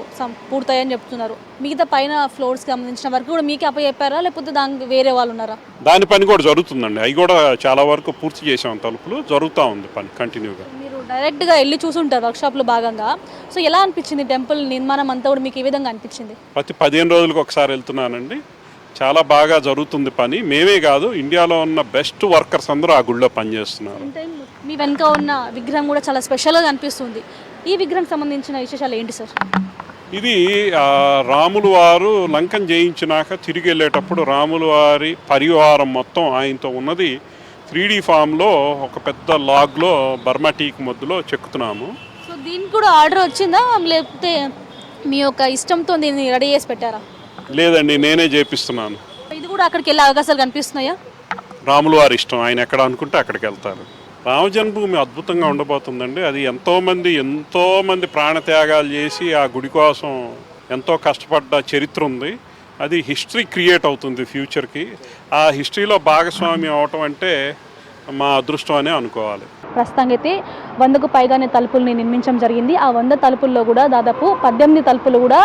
పూర్తయ్యని చెప్తున్నారు. మిగతా పైన ఫ్లోర్స్ సంబంధించిన వరకు కూడా మీకే అప్పచెప్పారా, లేకపోతే దానికి వేరే వాళ్ళు ఉన్నారా? దాని పని కూడా జరుగుతుందండి, అవి కూడా చాలా వరకు పూర్తి చేసాం. తలుపులు జరుగుతూ ఉంది పని కంటిన్యూగా. మీరు డైరెక్ట్గా వెళ్ళి చూసుంటారు వర్క్షాప్లో భాగంగా. సో ఎలా అనిపించింది టెంపుల్ నిర్మాణం అంతా కూడా మీకు ఏ విధంగా అనిపించింది? ప్రతి 15 రోజులకు ఒకసారి వెళ్తున్నానండి, చాలా బాగా జరుగుతుంది పని. మేమే కాదు, ఇండియాలో ఉన్న బెస్ట్ వర్కర్స్ అందరూ ఆ గుడిలో పనిచేస్తున్నారు. మీ వెనుక ఉన్న విగ్రహం కూడా చాలా స్పెషల్గా అనిపిస్తుంది. ఈ విగ్రహం సంబంధించిన విశేషాలు ఏంటి సార్? ఇది రాములు వారు లంకను జయించినాక తిరిగి వెళ్ళేటప్పుడు రాములు వారి పరివారం మొత్తం ఆయనతో ఉన్నది 3D ఫామ్లో ఒక పెద్ద లాగ్లో బర్మా టీక్ మధ్యలో చెక్కుతున్నాము. సో దీనికి కూడా ఆర్డర్ వచ్చిందా, లేకపోతే మీ యొక్క ఇష్టంతో దీన్ని రెడీ చేసి పెట్టారా? లేదండి, నేనే చేపిస్తున్నాను. ఇది కూడా అక్కడికి వెళ్ళే అవకాశాలు కనిపిస్తున్నాయా? రాములు వారి ఇష్టం, ఆయన ఎక్కడ అనుకుంటే అక్కడికి వెళ్తారు. రామజన్మభూమి అద్భుతంగా ఉండబోతుందండి. అది ఎంతోమంది ప్రాణత్యాగాలు చేసి ఆ గుడి కోసం ఎంతో కష్టపడ్డ చరిత్ర ఉంది. అది హిస్టరీ క్రియేట్ అవుతుంది ఫ్యూచర్కి. ఆ హిస్టరీలో భాగస్వామి అవటం అంటే మా అదృష్టం అనే అనుకోవాలి. ప్రస్తుతానికి అయితే 100కు పైగానే తలుపుల్ని నిర్మించడం జరిగింది. ఆ 100 తలుపుల్లో కూడా దాదాపు 18 తలుపులు కూడా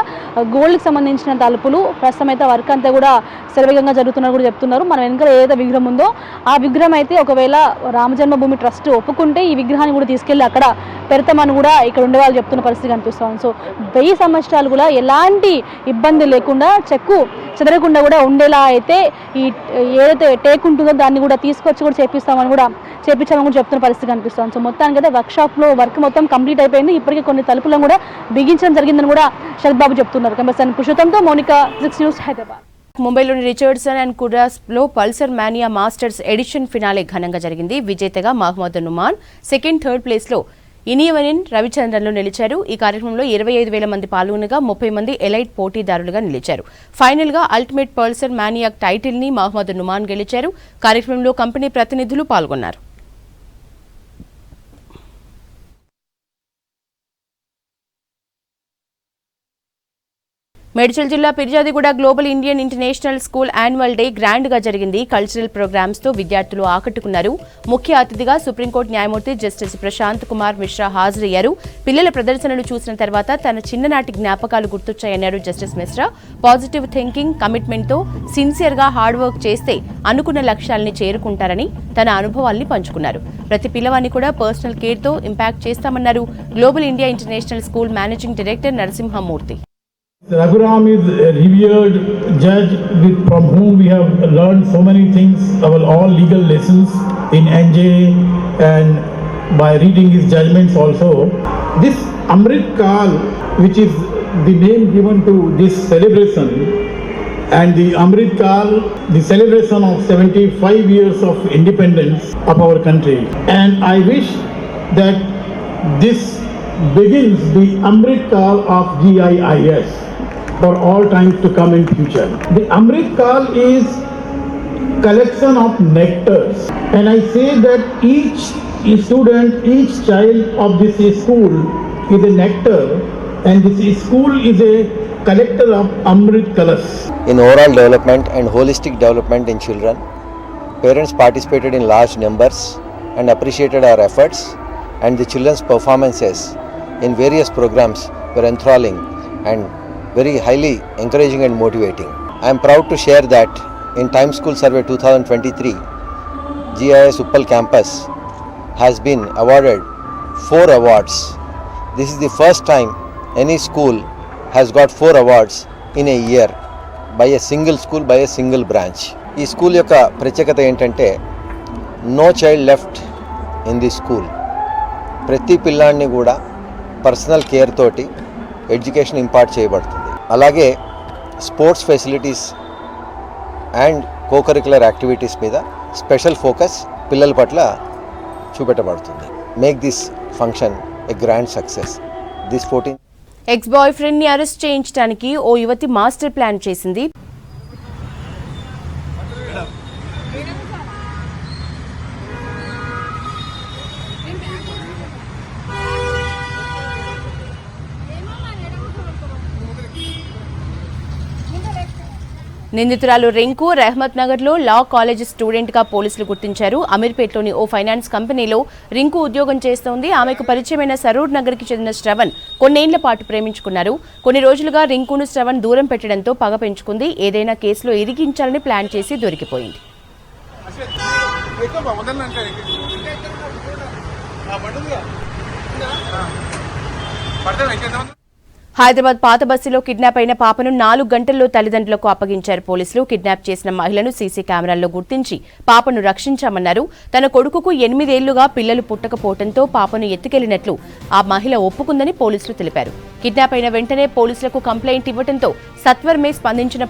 గోల్డ్కి సంబంధించిన తలుపులు. ప్రస్తుతం అయితే వర్క్ అంతా కూడా శరవేగంగా జరుగుతున్నారు కూడా చెప్తున్నారు. మన వెనుక ఏదైతే విగ్రహం ఉందో ఆ విగ్రహం అయితే ఒకవేళ రామజన్మభూమి ట్రస్ట్ ఒప్పుకుంటే ఈ విగ్రహాన్ని కూడా తీసుకెళ్ళి అక్కడ పెడతామని కూడా ఇక్కడ ఉండే వాళ్ళు చెప్తున్న పరిస్థితి కనిపిస్తుంది. సో 1000 సంవత్సరాలు కూడా ఎలాంటి ఇబ్బంది లేకుండా చెక్కు చెదరకుండా కూడా ఉండేలా అయితే ఈ ఏదైతే టేక్ ఉంటుందో దాన్ని కూడా తీసుకొచ్చి కూడా చేపిస్తామని కూడా చెప్తున్న పరిస్థితి కనిపిస్తుంది. సో మొత్తానికి అయితే వర్క్షాప్లో వర్క్ మొత్తం కంప్లీట్ అయిపోయింది. ఇప్పటికే కొన్ని తలుపులను కూడా బిగించడం జరిగిందని కూడా శరత్ బాబు చెప్తున్నారు. కెమెరామెన్ పురుషోత్తంతో మౌనిక, 6 న్యూస్, హైదరాబాద్. ముంబైలోని రిచర్డ్సన్ అండ్ కుడాస్లో Pulsar mania masters edition finale ఘనంగా జరిగింది. విజేతగా మహమ్మద్ నుమాన్, సెకండ్, థర్డ్ ప్లేస్లో ఇనియవనిన్ రవిచంద్రన్లు నిలిచారు. ఈ కార్యక్రమంలో 25,000 మంది పాల్గొనగా 30 మంది ఎలైట్ పోటీదారులుగా నిలిచారు. ఫైనల్ గా అల్టిమేట్ పల్సర్ మానియాక్ టైటిల్ ని మహమ్మద్ నుమాన్ గెలిచారు. కార్యక్రమంలో కంపెనీ ప్రతినిధులు పాల్గొన్నారు. మేడ్చల్ జిల్లా Peerzadiguda global Indian international school annual day grand గా జరిగింది. కల్చరల్ ప్రోగ్రామ్స్ తో విద్యార్థులు ఆకట్టుకున్నారు. ముఖ్య అతిథిగా సుప్రీంకోర్టు న్యాయమూర్తి జస్టిస్ ప్రశాంత్ కుమార్ మిశ్రా హాజరయ్యారు. పిల్లల ప్రదర్శనలు చూసిన తర్వాత తన చిన్ననాటి జ్ఞాపకాలు గుర్తొచ్చాయన్నారు justice Mishra. Positive thinking, commitment తో సిన్సియర్ గా హార్డ్ వర్క్ చేస్తే అనుకున్న లక్ష్యాలని చేరుకుంటారని తన అనుభవాల్ని పంచుకున్నారు. ప్రతి పిల్లవాన్ని కూడా పర్సనల్ కేర్ తో ఇంపాక్ట్ చేస్తామన్నారు global India international school managing director Narasimhamurthy. Raghuram is a revered judge from whom we have learned so many things, all legal lessons in NJ and by reading his judgments also. This Amrit Kal, which is the name given to this celebration, and the Amrit Kal, the celebration of 75 years of independence of our country. And I wish that this begins the Amrit Kal of GIIS. For all times to come in future. The Amrit Kal is collection of nectars, and I say that each student, each child of this school is a nectar, and this school is a collector of Amrit Kalas. In overall development and holistic development in children, parents participated in large numbers and appreciated our efforts, and the children's performances in various programs were enthralling and very highly encouraging and motivating. I am proud to share that in Times School Survey 2023, GIS Uppal campus has been awarded 4 awards. This is the first time any school has got 4 awards in a year. By a single school by a single branch. ఈ స్కూల్ యొక్క ప్రత్యేకత ఏంటంటే no child left in the school. ప్రతి పిల్లాడిని కూడా పర్సనల్ కేర్ తోటి ఎడ్యుకేషన్ ఇంపార్ట్ చేయబడుతుంది. అలాగే sports facilities and cocurricular activities మీద స్పెషల్ ఫోకస్ పిల్లల పట్ల చూపెట్టబడుతుంది. Make this function a grand success. This 14 ex boyfriend ని అరెస్ట్ చేయించడానికి ఓ యువతి మాస్టర్ ప్లాన్ చేసింది. నిందితురాలు రింకు రెహమత్ నగర్లో లా కాలేజ్ స్టూడెంట్గా పోలీసులు గుర్తించారు. అమీర్పేట్లోని ఓ ఫైనాన్స్ కంపెనీలో రింకు ఉద్యోగం చేస్తోంది. ఆమెకు పరిచయమైన సరూర్ నగర్కి చెందిన శ్రవణ్ కొన్నేళ్ల పాటు ప్రేమించుకున్నారు. కొన్ని రోజులుగా రింకును శ్రవణ్ దూరం పెట్టడంతో పగ పెంచుకుంది. ఏదైనా కేసులో ఇరిగించాలని ప్లాన్ చేసి దొరికిపోయింది. హైదరాబాద్ పాత బస్సులో కిడ్నాప్ అయిన పాపను 4 గంటల్లో తల్లిదండ్రులకు అప్పగించారు పోలీసులు. కిడ్నాప్ చేసిన మహిళను సీసీ కెమెరాల్లో గుర్తించి పాపను రక్షించామన్నారు. తన కొడుకుకు 8 ఏళ్లుగా పిల్లలు పుట్టకపోవడంతో పాపను ఎత్తుకెళ్లినట్లు ఆ మహిళ ఒప్పుకుందని పోలీసులు తెలిపారు. కిడ్నాప్ అయిన వెంటనే పోలీసులకు కంప్లైంట్ ఇవ్వడంతో సత్వరమే స్పందించిన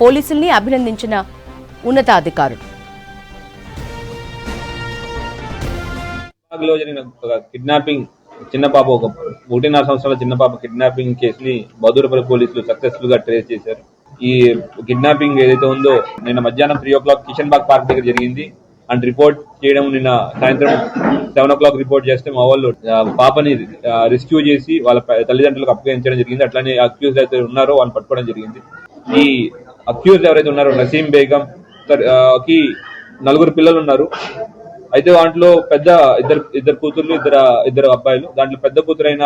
పోలీసుల్ని అభినందించిన ఉన్నతాధికారులు. కిడ్నాపింగ్ చిన్న పాప, ఒక 1.5 సంవత్సరాల చిన్న పాప కిడ్నాపింగ్ కేసుని బహదూర్పల్లి పోలీసులు సక్సెస్ఫుల్ గా ట్రేస్ చేశారు. ఈ కిడ్నాపింగ్ ఏదైతే ఉందో నిన్న మధ్యాహ్నం 3 o'clock కిషన్ బాగ్ పార్క్ దగ్గర జరిగింది. అండ్ రిపోర్ట్ చేయడం నిన్న సాయంత్రం 7 o'clock రిపోర్ట్ చేస్తే మా వాళ్ళు పాపని రెస్క్యూ చేసి వాళ్ళ తల్లిదండ్రులకు అప్పగించడం జరిగింది. అట్లానే అక్యూజ్ అయితే ఉన్నారో వాళ్ళని పట్టుకోవడం జరిగింది. ఈ అక్యూజ్ ఎవరైతే ఉన్నారో నసీం బేగం కి 4 పిల్లలు ఉన్నారు. అయితే దాంట్లో పెద్ద ఇద్దరు కూతుర్లు, ఇద్దరు అబ్బాయిలు. దాంట్లో పెద్ద కూతురైన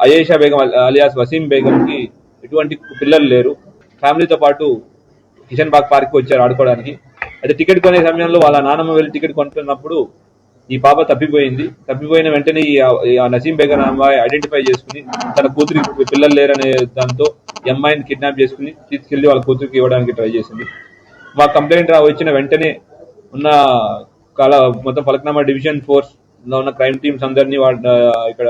అయేషా బేగం అలియాస్ వసీం బేగం కి ఎటువంటి పిల్లలు లేరు. ఫ్యామిలీతో పాటు కిషన్ బాగ్ పార్క్ కి వచ్చారు ఆడుకోవడానికి. అయితే టికెట్ కొనే సమయంలో వాళ్ళ నాన్నమ్మ వెళ్ళి టికెట్ కొంటున్నప్పుడు ఈ పాప తప్పిపోయిన వెంటనే ఈ నసీం బేగం అమ్మాయి ఐడెంటిఫై చేసుకుని తన కూతురికి పిల్లలు లేరనే దాంతో ఈ అమ్మాయిని కిడ్నాప్ చేసుకుని తీసుకెళ్లి వాళ్ళ కూతురికి ఇవ్వడానికి ట్రై చేసింది. మా కంప్లైంట్ వచ్చిన వెంటనే ఉన్న మొత్తం ఫలక్నామా డివిజన్ ఫోర్స్ లో ఉన్న క్రైమ్ టీమ్స్ అందరినీ ఇక్కడ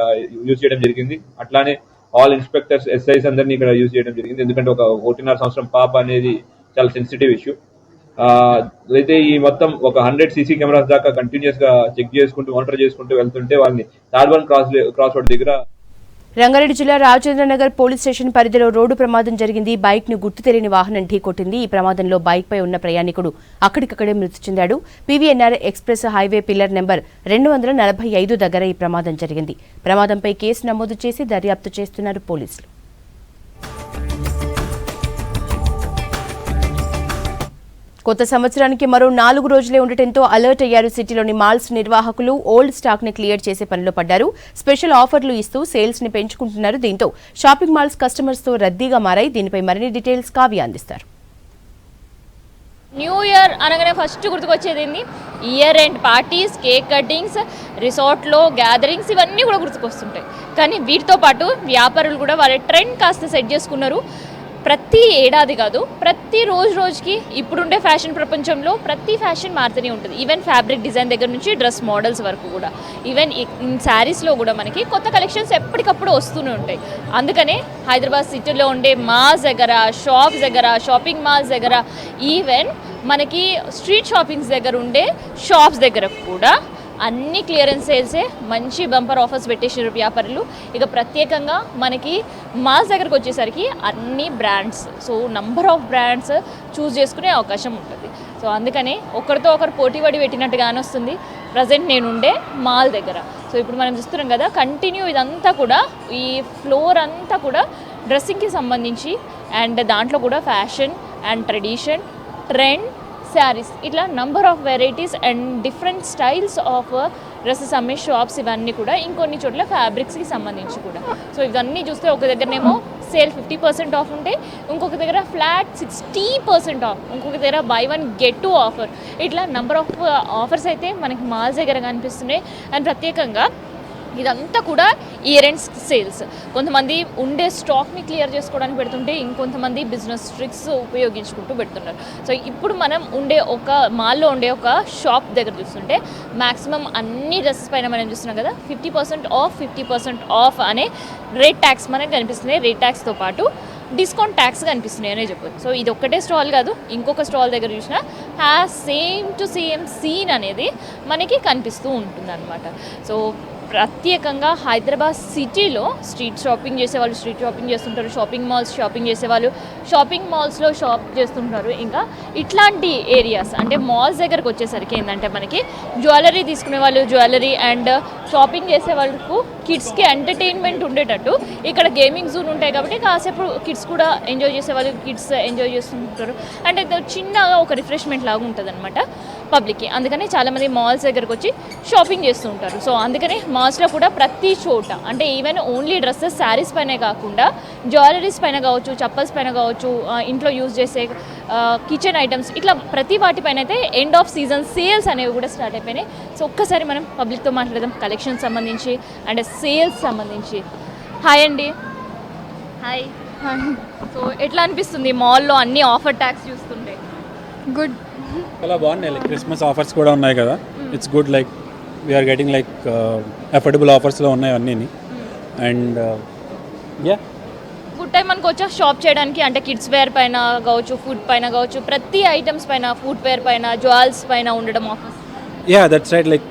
యూజ్ చేయడం జరిగింది. అట్లానే ఆల్ ఇన్స్పెక్టర్స్, ఎస్ఐస్ అందరినీ ఇక్కడ యూజ్ చేయడం జరిగింది. ఎందుకంటే ఒక 1.5 సంవత్సరం పాప అనేది చాలా సెన్సిటివ్ ఇష్యూ. అయితే ఈ మొత్తం ఒక 100 సీసీ కెమెరాస్ దాకా కంటిన్యూస్ గా చెక్ చేసుకుంటూ మానిటర్ చేసుకుంటూ వెళ్తుంటే వాళ్ళని తాడ్వన్ క్రాస్ రోడ్ దగ్గర. రంగారెడ్డి జిల్లా రాజేంద్రనగర్ పోలీస్ స్టేషన్ పరిధిలో రోడ్డు ప్రమాదం జరిగింది. బైక్ ను గుర్తు తెలియని వాహనం ఢీకొట్టింది. ఈ ప్రమాదంలో బైక్ పై ఉన్న ప్రయాణికుడు అక్కడికక్కడే మృతి చెందాడు. PVNR express highway pillar number 245 దగ్గర ఈ ప్రమాదం జరిగింది. ప్రమాదంపై కేసు నమోదు చేసి దర్యాప్తు చేస్తున్నారు పోలీసులు. కొత్త సంవత్సరానికి మరో 4 రోజులే ఉండటంతో అలర్ట్ అయ్యారు సిటీలోని మాల్స్ నిర్వాహకులు. ఓల్డ్ స్టాక్ ని క్లియర్ చేసే పనిలో పడ్డారు. స్పెషల్ ఆఫర్లు ఇస్తూ సేల్స్ ని పెంచుకుంటున్నారు. దీంతో షాపింగ్ మాల్స్ కస్టమర్స్ తో రద్దీగా మారాయి. దీనిపై మరిన్ని డీటెయిల్స్ కావ్య అందిస్తారు. న్యూ ఇయర్ అనగానే ఫస్ట్ గుర్తుకొచ్చేది ఏంది? Year end parties, cake cuttings, రిసార్ట్లో గ్యాదరింగ్స్, ఇవన్నీ కూడా గుర్తుకొస్తుంటాయి. కానీ వీటితో పాటు వ్యాపారులు కూడా వాళ్ళ ట్రెండ్ కాస్త సెట్ చేసుకున్నారు. ప్రతి ఏడాది కాదు, ప్రతి రోజుకి ఇప్పుడుండే ఫ్యాషన్ ప్రపంచంలో ప్రతి ఫ్యాషన్ మారుతూనే ఉంటుంది. ఈవెన్ ఫ్యాబ్రిక్ డిజైన్ దగ్గర నుంచి డ్రెస్ మోడల్స్ వరకు కూడా, ఈవెన్ శారీస్లో కూడా మనకి కొత్త కలెక్షన్స్ ఎప్పటికప్పుడు వస్తూనే ఉంటాయి. అందుకనే హైదరాబాద్ సిటీలో ఉండే మాల్స్ దగ్గర, షాప్స్ దగ్గర, షాపింగ్ మాల్స్ దగ్గర, ఈవెన్ మనకి స్ట్రీట్ షాపింగ్స్ దగ్గర ఉండే షాప్స్ దగ్గర కూడా అన్ని క్లియరెన్స్ సేల్సే, మంచి బంపర్ ఆఫర్స్ పెట్టేసారు వ్యాపారులు. ఇక ప్రత్యేకంగా మనకి మాల్స్ దగ్గరకు వచ్చేసరికి అన్ని brands, so number of brands choose చేసుకునే అవకాశం ఉంటుంది. సో అందుకనే ఒకరితో ఒకరు పోటీపడి పెట్టినట్టుగానే వస్తుంది ప్రజెంట్ నేనుండే మాల్ దగ్గర. సో ఇప్పుడు మనం చూస్తున్నాం కదా, కంటిన్యూ ఇదంతా కూడా ఈ ఫ్లోర్ అంతా కూడా డ్రెస్సింగ్కి సంబంధించి, అండ్ దాంట్లో కూడా fashion and tradition, trend, saris, ఇట్లా number of varieties and different styles of dresses అమ్మే షాప్స్ ఇవన్నీ కూడా. ఇంకొన్ని చోట్ల ఫ్యాబ్రిక్స్కి సంబంధించి కూడా. సో ఇవన్నీ చూస్తే ఒక దగ్గరనేమో సేల్ 50% ఆఫ్ ఉంటే, ఇంకొక దగ్గర ఫ్లాట్ 60% ఆఫ్, ఇంకొక దగ్గర బై 1 get 2 ఆఫర్. ఇట్లా నంబర్ ఆఫ్ ఆఫర్స్ అయితే మనకి మాల్స్ దగ్గర కనిపిస్తున్నాయి. అండ్ ప్రత్యేకంగా ఇదంతా కూడా ఇయర్ ఎండ్ సేల్స్. కొంతమంది ఉండే స్టాక్ని క్లియర్ చేసుకోవడానికి పెడుతుంటే ఇంకొంతమంది బిజినెస్ ట్రిక్స్ ఉపయోగించుకుంటూ పెడుతున్నారు. సో ఇప్పుడు మనం ఉండే ఒక మాల్లో ఉండే ఒక షాప్ దగ్గర చూస్తుంటే మ్యాక్సిమం అన్ని డ్రెస్సెస్ పైన మనం చూస్తున్నాం కదా 50% ఆఫ్ అనే రేట్ ట్యాక్స్ మనకు కనిపిస్తున్నాయి. రేట్ ట్యాక్స్తో పాటు డిస్కౌంట్ ట్యాక్స్ కనిపిస్తున్నాయి అనే చెప్పొచ్చు. సో ఇది ఒక్కటే స్టాల్ కాదు, ఇంకొక స్టాల్ దగ్గర చూసినా సేమ్ టు సేమ్ సీన్ అనేది మనకి కనిపిస్తూ ఉంటుంది అనమాట. సో ప్రత్యేకంగా హైదరాబాద్ సిటీలో స్ట్రీట్ షాపింగ్ చేసేవాళ్ళు స్ట్రీట్ షాపింగ్ చేస్తుంటారు, షాపింగ్ మాల్స్ షాపింగ్ చేసేవాళ్ళు షాపింగ్ మాల్స్లో షాప్ చేస్తుంటారు. ఇంకా ఇట్లాంటి ఏరియాస్ అంటే మాల్స్ దగ్గరకు వచ్చేసరికి ఏంటంటే మనకి జ్యువెలరీ తీసుకునే వాళ్ళు జ్యువెలరీ అండ్ షాపింగ్ చేసే వాళ్ళకు కిడ్స్కి ఎంటర్టైన్మెంట్ ఉండేటట్టు ఇక్కడ గేమింగ్ జోన్ ఉంటాయి కాబట్టి కాసేపు కిడ్స్ కూడా ఎంజాయ్ చేసేవాళ్ళు కిడ్స్ ఎంజాయ్ చేస్తుంటారు. అంటే చిన్నగా ఒక రిఫ్రెష్మెంట్ లాగా ఉంటుంది అనమాట పబ్లిక్కి. అందుకని చాలామంది మాల్స్ దగ్గరకు వచ్చి షాపింగ్ చేస్తూ ఉంటారు. సో అందుకని మాల్స్లో కూడా ప్రతి చోట అంటే ఈవెన్ ఓన్లీ డ్రెస్సెస్ శారీస్ పైనే కాకుండా జ్యువెలరీస్ పైన కావచ్చు, చప్పల్స్ పైన కావచ్చు, ఇంట్లో యూజ్ చేసే కిచెన్ ఐటమ్స్ ఇట్లా ప్రతి వాటిపైన అయితే ఎండ్ ఆఫ్ సీజన్ సేల్స్ అనేవి కూడా స్టార్ట్ అయిపోయినాయి. సో ఒక్కసారి మనం పబ్లిక్తో మాట్లాడదాం కలెక్షన్స్ సంబంధించి అండ్ సేల్స్ సంబంధించి. హాయ్ అండి. హాయ్. సో ఎట్లా అనిపిస్తుంది మాల్లో అన్ని ఆఫర్ ట్యాక్స్ చూస్తుంటే? గుడ్, చాలా బాగున్నాయి. లైక్ క్రిస్మస్ ఆఫర్స్ కూడా ఉన్నాయి కదా, it's good. Like we are getting like affordable ఆఫర్స్లో ఉన్నాయి అన్నీ. అండ్ యా గుడ్ టైం అనుకోవచ్చా షాప్ చేయడానికి? అంటే కిడ్స్ వేర్ పైన కావచ్చు, ఫుడ్ పైన కావచ్చు, ప్రతి ఐటమ్స్ పైన ఫుడ్ వేర్ పైన జ్యువెల్స్ పైన ఉండడం offers. Yeah that's right. Like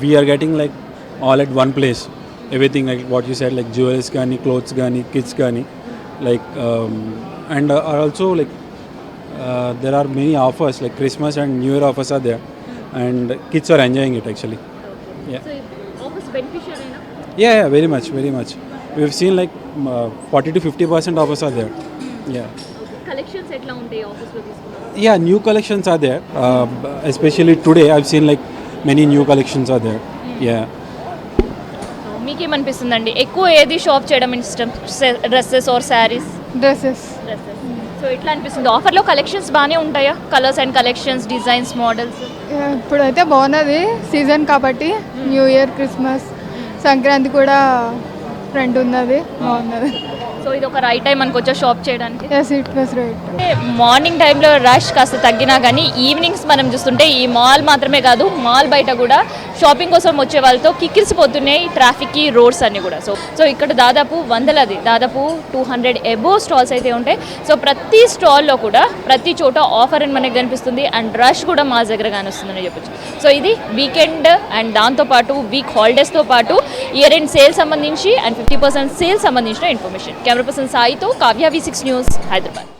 we are getting like all at one place everything like what you said, like jewelleries కానీ, క్లోత్స్ కానీ, కిడ్స్ కానీ, like and also like there are many offers like Christmas and New Year offers are there and kids are enjoying it actually. Yeah. So offers beneficial ena? Yeah, very much. We've seen like 40 to 50% offers are there. Yeah. Collections etla untayi offers lo తీసుకున్నా? Yeah, new collections are there. Especially today I've seen like many new collections are there. Yeah. మీకేమనిపిస్తుందండి ఎక్కువ ఏది షాప్ చేయడం ఇష్టం, dresses or saris? Dresses. So ఎట్లా అనిపిస్తుంది ఆఫర్లో కలెక్షన్స్ బాగానే ఉంటాయా? Colours and collections, designs, models ఇప్పుడైతే బాగున్నది సీజన్ కాబట్టి. న్యూ ఇయర్, క్రిస్మస్, సంక్రాంతి కూడా ట్రెండ్ ఉన్నది, బాగున్నది. సో ఇది ఒక రైట్ టైం అనుకోవచ్చా షాప్ చేయడానికి? Yes, it was right. Morning టైంలో రష్ కాస్త తగ్గినా కానీ ఈవినింగ్స్ మనం చూస్తుంటే ఈ మాల్ మాత్రమే కాదు మాల్ బయట కూడా షాపింగ్ కోసం వచ్చే వాళ్ళతో కిక్కిరిసిపోతున్నాయి ట్రాఫిక్కి, రోడ్స్ అన్నీ కూడా. సో ఇక్కడ దాదాపు 200 అబోవ్ స్టాల్స్ అయితే ఉంటాయి. సో ప్రతి స్టాల్లో కూడా ప్రతి చోట ఆఫర్ అని మనకు కనిపిస్తుంది అండ్ రష్ కూడా మా దగ్గర కానిస్తుందని చెప్పొచ్చు. సో ఇది వీకెండ్ అండ్ దాంతోపాటు వీక్ హాలిడేస్తో పాటు ఇయర్ ఎండ్ సేల్ సంబంధించి అండ్ 50% సేల్ సంబంధించిన ఇన్ఫర్మేషన్. కెమెరా పర్సన్ సాయితో కావ్య, V6 న్యూస్, హైదరాబాద్.